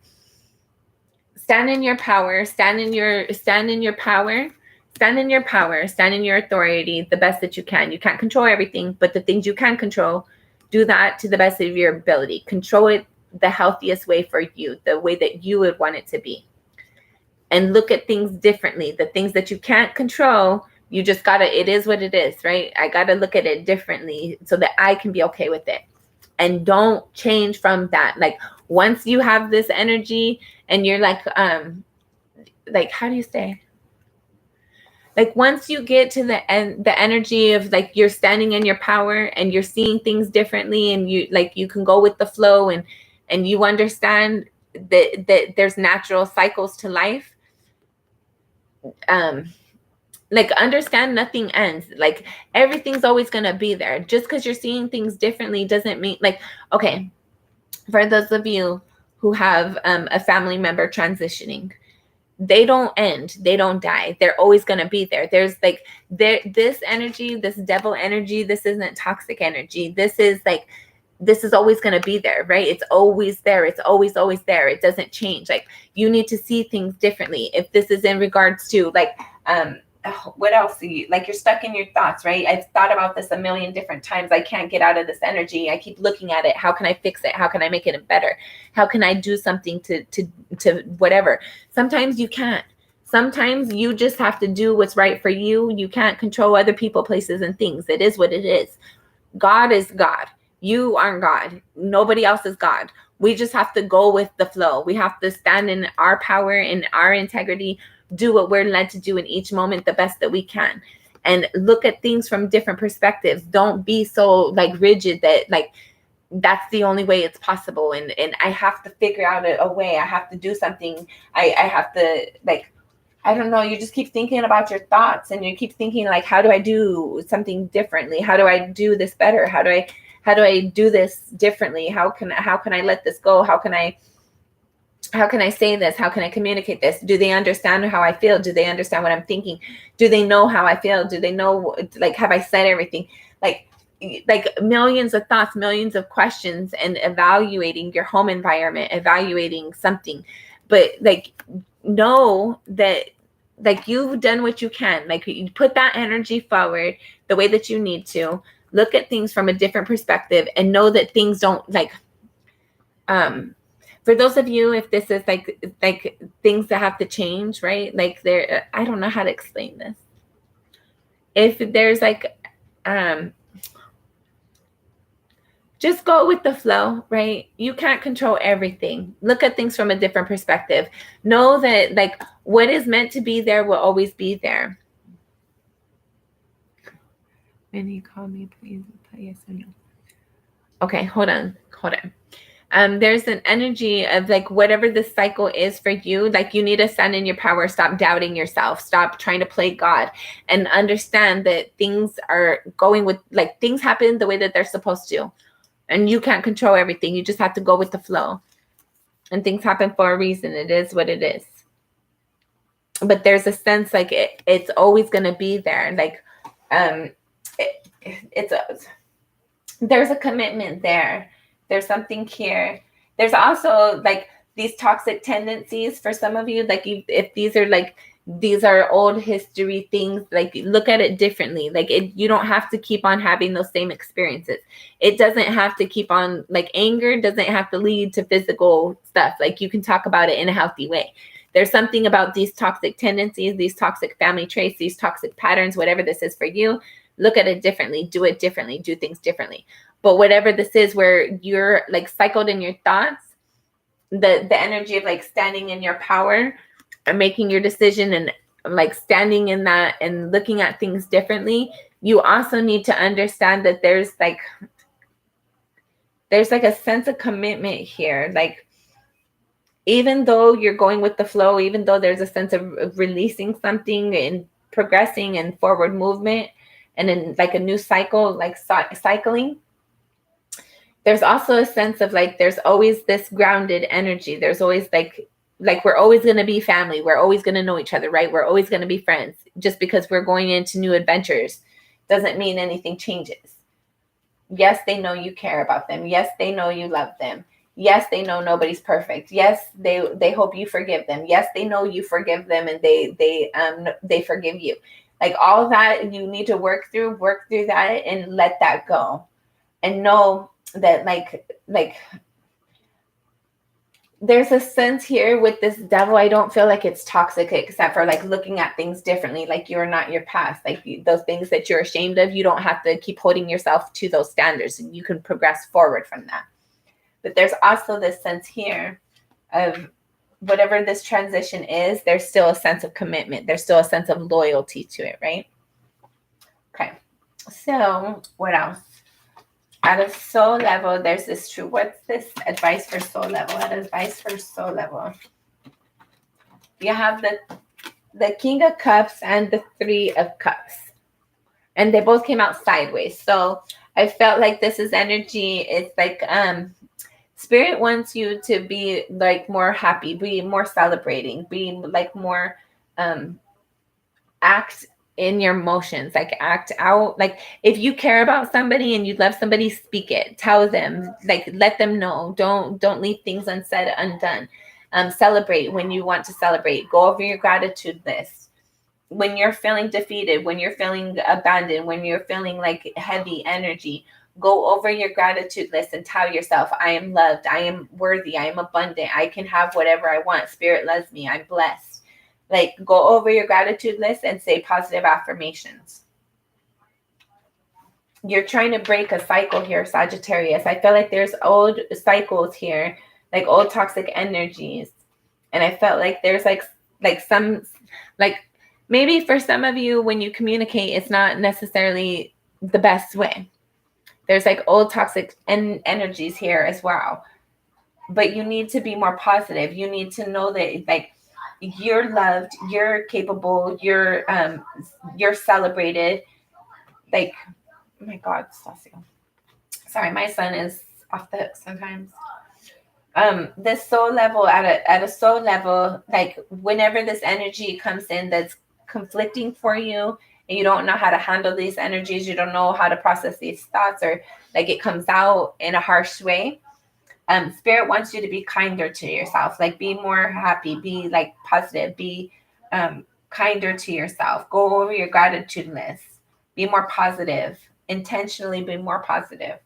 stand in your power. Stand in your power. stand in your power, stand in your authority the best that you can. You can't control everything, but the things you can control, do that to the best of your ability. Control it the healthiest way for you, the way that you would want it to be. And look at things differently. The things that you can't control, you just gotta, it is what it is, right? I gotta look at it differently so that I can be okay with it. And don't change from that. Like once you have this energy and you're like how do you say? Like once you get to the energy of like you're standing in your power and you're seeing things differently, and you can go with the flow, and you understand that there's natural cycles to life. Like understand nothing ends. Like everything's always gonna be there. Just because you're seeing things differently doesn't mean, like, okay, for those of you who have a family member transitioning, they don't end, they don't die, they're always going to be there. There's like this energy, this devil energy, this isn't toxic energy, this is always going to be there, right? It's always there, it's always there, it doesn't change. Like you need to see things differently. If this is in regards to like what else do you like, you're stuck in your thoughts, right? I've thought about this a million different times. I can't get out of this energy. I keep looking at it. How can I fix it? How can I make it better? How can I do something to whatever? Sometimes you can't. Sometimes you just have to do what's right for you. You can't control other people, places, and things. It is what it is. God is God. You aren't God. Nobody else is God. We just have to go with the flow. We have to stand in our power, in our integrity, do what we're led to do in each moment the best that we can, and look at things from different perspectives. Don't be so like rigid that like that's the only way it's possible, and I have to figure out a way. I have to do something. I have to, like, I don't know, you just keep thinking about your thoughts, and you keep thinking like, how do I do something differently? How do I do this better? How do I do this differently? How can I let this go? How can I say this? How can I communicate this? Do they understand how I feel? Do they understand what I'm thinking? Do they know how I feel? Do they know, like, have I said everything? Like millions of thoughts, millions of questions, and evaluating your home environment, evaluating something. But like, know that like you've done what you can. Like you put that energy forward the way that you need to. Look at things from a different perspective and know that things don't like, for those of you, if this is like things that have to change, right? Like there, I don't know how to explain this. If there's like, just go with the flow, right? You can't control everything. Look at things from a different perspective. Know that like what is meant to be there will always be there. When you call me, please put yes or no. Okay, hold on. There's an energy of like whatever the cycle is for you, like you need to stand in your power. Stop doubting yourself. Stop trying to play God, and understand that things are going with, like, things happen the way that they're supposed to, and you can't control everything. You just have to go with the flow, and things happen for a reason. It is what it is. But there's a sense like it's always going to be there. Like there's a commitment there. There's something here. There's also like these toxic tendencies for some of you. Like if these are old history things, like look at it differently. Like you don't have to keep on having those same experiences. It doesn't have to keep on, like, anger doesn't have to lead to physical stuff. Like you can talk about it in a healthy way. There's something about these toxic tendencies, these toxic family traits, these toxic patterns, whatever this is for you. Look at it differently, do it differently, do things differently. But whatever this is, where you're like cycled in your thoughts, the energy of like standing in your power and making your decision and like standing in that and looking at things differently, you also need to understand that there's like a sense of commitment here. Like, even though you're going with the flow, even though there's a sense of releasing something and progressing and forward movement and in like a new cycle, like cycling, there's also a sense of like there's always this grounded energy. There's always like we're always going to be family. We're always going to know each other, right? We're always going to be friends. Just because we're going into new adventures doesn't mean anything changes. Yes, they know you care about them. Yes, they know you love them. Yes, they know nobody's perfect. Yes, they hope you forgive them. Yes, they know you forgive them, and they forgive you. Like all that you need to work through that and let that go. And know that like there's a sense here with this devil. I don't feel like it's toxic, except for like looking at things differently. Like you're not your past, like those things that you're ashamed of, you don't have to keep holding yourself to those standards, and you can progress forward from that. But there's also this sense here of whatever this transition is, there's still a sense of commitment, there's still a sense of loyalty to it, right? Okay, so what else? At a soul level, there's this true. What's this advice for soul level? Advice for soul level. You have the King of Cups and the Three of Cups, and they both came out sideways. So I felt like this is energy. It's like Spirit wants you to be like more happy, be more celebrating, be like more act in your emotions, like act out. Like if you care about somebody and you love somebody, speak it, tell them, like let them know. Don't leave things unsaid, undone. Celebrate when you want to celebrate. Go over your gratitude list. When you're feeling defeated, when you're feeling abandoned, when you're feeling like heavy energy, go over your gratitude list and tell yourself, I am loved, I am worthy, I am abundant, I can have whatever I want. Spirit loves me, I'm blessed. Like go over your gratitude list and say positive affirmations. You're trying to break a cycle here, Sagittarius. I feel like there's old cycles here, like old toxic energies. And I felt like there's like some, like maybe for some of you, when you communicate, it's not necessarily the best way. There's like old toxic energies here as well. But you need to be more positive. You need to know that like you're loved, you're capable, you're celebrated. Like, oh my God, Stasio. Sorry, my son is off the hook sometimes. This soul level, at a soul level, like whenever this energy comes in that's conflicting for you, and you don't know how to handle these energies, you don't know how to process these thoughts, or like it comes out in a harsh way, Spirit wants you to be kinder to yourself, like be more happy, be like positive, be kinder to yourself. Go over your gratitude list, be more positive, intentionally be more positive.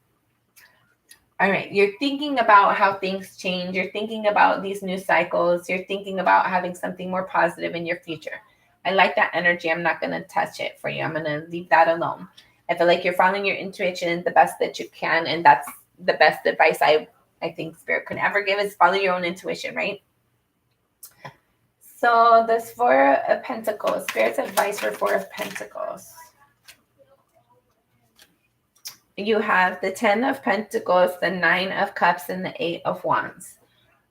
All right, you're thinking about how things change, you're thinking about these new cycles, you're thinking about having something more positive in your future. I like that energy. I'm not going to touch it for you. I'm going to leave that alone. I feel like you're following your intuition the best that you can, and that's the best advice I think Spirit could ever give, is follow your own intuition, right? So this Four of Pentacles, Spirit's advice for Four of Pentacles. You have the 10 of Pentacles, the 9 of Cups, and the 8 of Wands.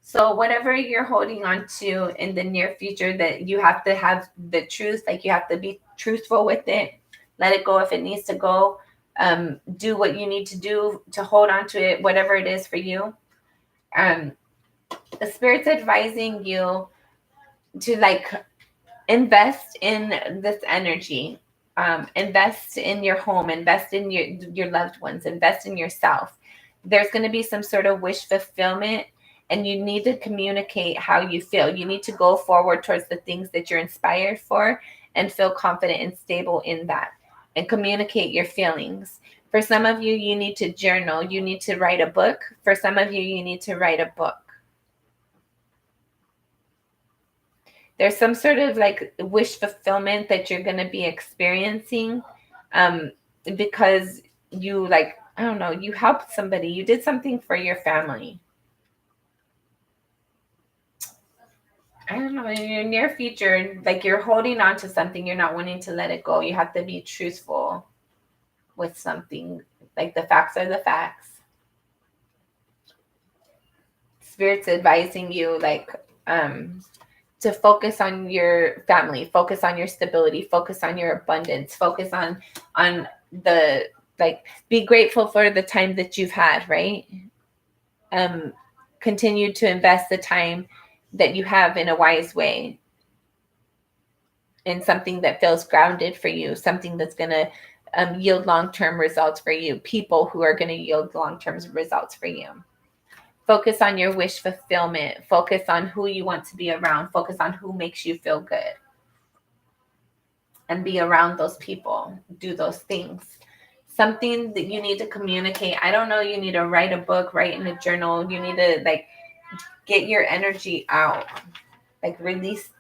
So whatever you're holding on to in the near future, that you have to have the truth, like you have to be truthful with it. Let it go if it needs to go. Do what you need to do to hold on to it, whatever it is for you. The Spirit's advising you to like invest in this energy, invest in your home, invest in your loved ones, invest in yourself. There's going to be some sort of wish fulfillment, and you need to communicate how you feel. You need to go forward towards the things that you're inspired for and feel confident and stable in that, and communicate your feelings. For some of you, you need to journal. You need to write a book. For some of you, you need to write a book. There's some sort of like wish fulfillment that you're going to be experiencing because you like, I don't know, you helped somebody. You did something for your family. I don't know, in your near future, like you're holding on to something. You're not wanting to let it go. You have to be truthful with something. Like the facts are the facts. Spirit's advising you like to focus on your family, focus on your stability, focus on your abundance, focus on the, like, be grateful for the time that you've had, right? Continue to invest the time that you have in a wise way, in something that feels grounded for you, something that's going to yield long-term results for you, people who are going to yield long-term results for you. Focus on your wish fulfillment. Focus on who you want to be around. Focus on who makes you feel good. And be around those people. Do those things. Something that you need to communicate. I don't know, you need to write a book, write in a journal. You need to like get your energy out. Like release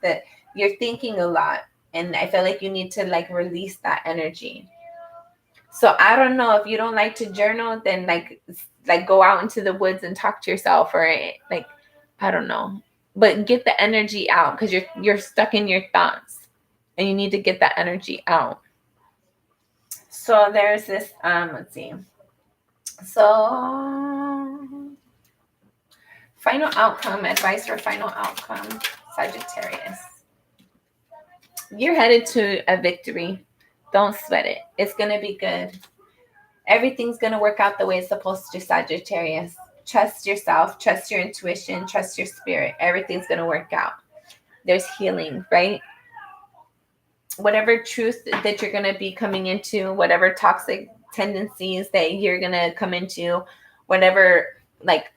you're thinking a lot. And I feel like you need to like release that energy. So I don't know, if you don't like to journal, then like go out into the woods and talk to yourself, or like, I don't know, but get the energy out, because you're stuck in your thoughts and you need to get that energy out. So there's this, let's see. So final outcome, advice for final outcome, Sagittarius. You're headed to a victory. Don't sweat it. It's going to be good. Everything's going to work out the way it's supposed to, Sagittarius. Trust yourself, trust your intuition, trust your spirit. Everything's going to work out. There's healing, right? Whatever truth that you're going to be coming into, whatever toxic tendencies that you're going to come into, whatever, like,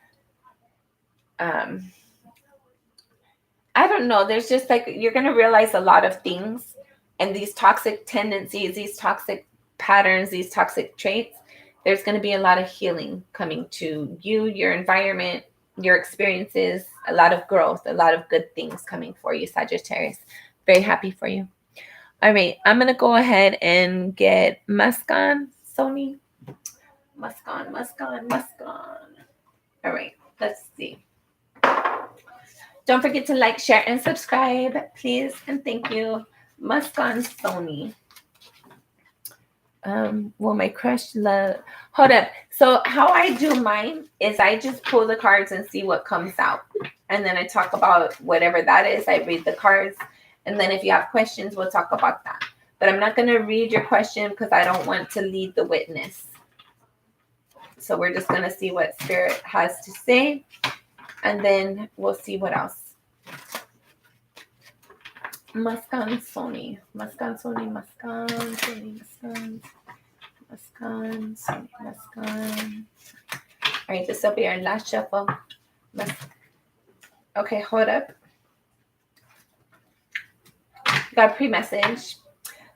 I don't know. There's just like, you're going to realize a lot of things, and these toxic tendencies, these toxic patterns, these toxic traits, there's going to be a lot of healing coming to you, your environment, your experiences, a lot of growth, a lot of good things coming for you, Sagittarius. Very happy for you. All right, I'm going to go ahead and get Muskan, Sony. Muskan. All right, let's see. Don't forget to like, share, and subscribe, please. And thank you. Muskan Sony. Will my crush love? Hold up. So how I do mine is I just pull the cards and see what comes out. And then I talk about whatever that is. I read the cards. And then if you have questions, we'll talk about that. But I'm not going to read your question because I don't want to lead the witness. So we're just going to see what Spirit has to say. And then we'll see what else. Muskan Sony. All right, this will be our last shuffle. Okay, hold up. Got a pre-message.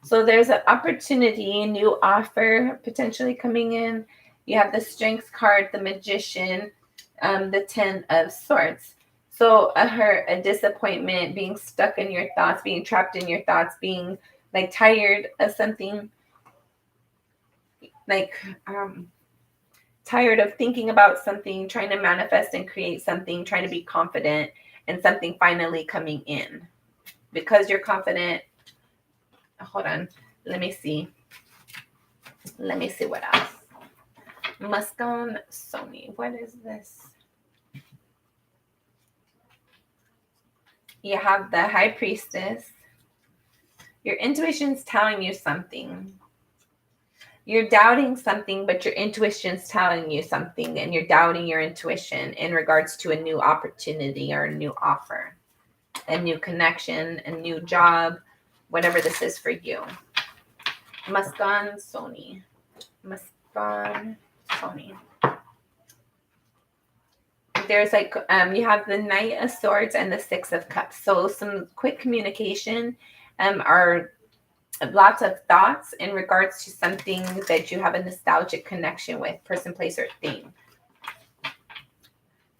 So there's an opportunity, a new offer potentially coming in. You have the Strength card, the Magician, the 10 of Swords. So a disappointment, being stuck in your thoughts, being trapped in your thoughts, being like tired of something, like tired of thinking about something, trying to manifest and create something, trying to be confident, and something finally coming in. Because you're confident. Hold on. Let me see what else. Muskan Sony. What is this? You have the High Priestess. Your intuition's telling you something. You're doubting something, but your intuition's telling you something, and you're doubting your intuition in regards to a new opportunity or a new offer, a new connection, a new job, whatever this is for you. Muskan Sony. There's like, you have the Knight of Swords and the Six of Cups. So some quick communication are lots of thoughts in regards to something that you have a nostalgic connection with, person, place, or thing.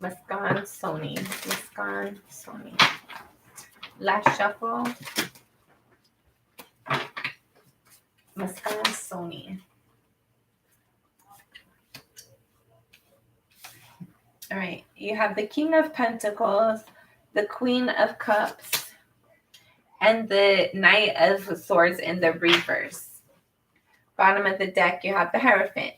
Muskan Sony. Last shuffle. Muskan Sony. All right. You have the King of Pentacles, the Queen of Cups, and the Knight of Swords in the reverse. Bottom of the deck, you have the Hierophant.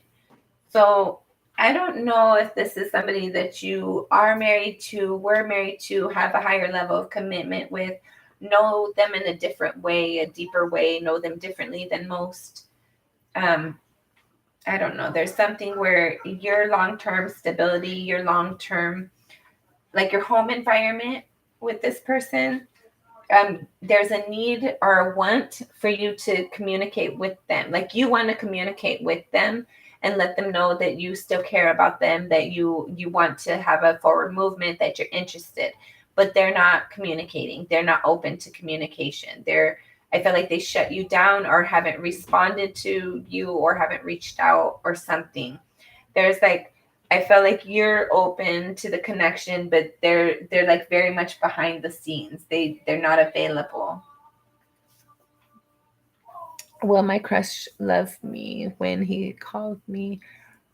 So I don't know if this is somebody that you are married to, were married to, have a higher level of commitment with, know them in a different way, a deeper way, know them differently than most. I don't know. There's something where your long-term stability, your long-term, like your home environment with this person, there's a need or a want for you to communicate with them. Like you want to communicate with them, and let them know that you still care about them, that you want to have a forward movement, that you're interested. But they're not communicating. They're not open to communication. I feel like they shut you down or haven't responded to you or haven't reached out or something. There's like, I feel like you're open to the connection, but they're like very much behind the scenes. They're not available. Will my crush love me when he called me?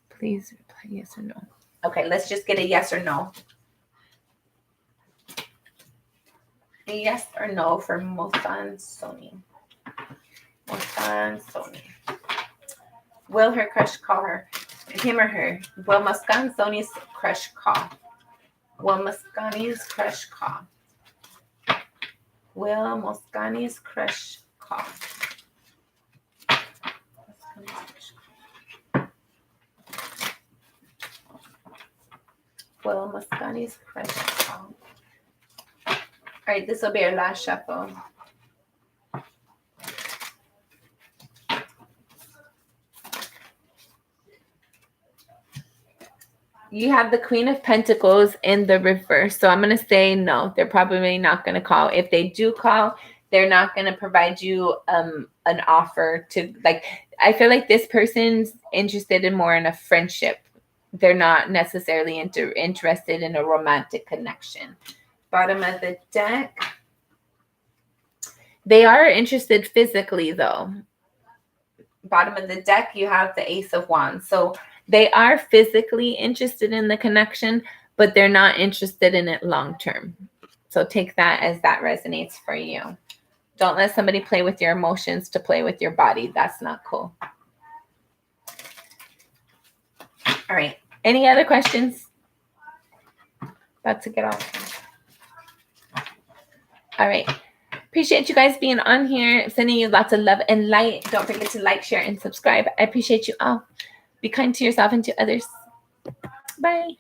Please reply yes or no. Okay, let's just get a yes or no. A yes or no for Mosan Sony. Mosan Sony. Will her crush call her? Him or her? Will Muskan Sony's crush call? Will Muscani's crush call? Will Muscani's crush call? Will Muscani's crush call? All right, this will be our last shuffle. You have the Queen of Pentacles in the reverse. So I'm going to say no. They're probably not going to call. If they do call, they're not going to provide you an offer to, like, I feel like this person's interested in more in a friendship. They're not necessarily interested in a romantic connection. Bottom of the deck. They are interested physically, though. Bottom of the deck, you have the Ace of Wands. So they are physically interested in the connection, but they're not interested in it long term. So take that as that resonates for you. Don't let somebody play with your emotions to play with your body. That's not cool. All right. Any other questions? About to get off. All right. Appreciate you guys being on here. Sending you lots of love and light. Don't forget to like, share, and subscribe. I appreciate you all. Be kind to yourself and to others. Bye.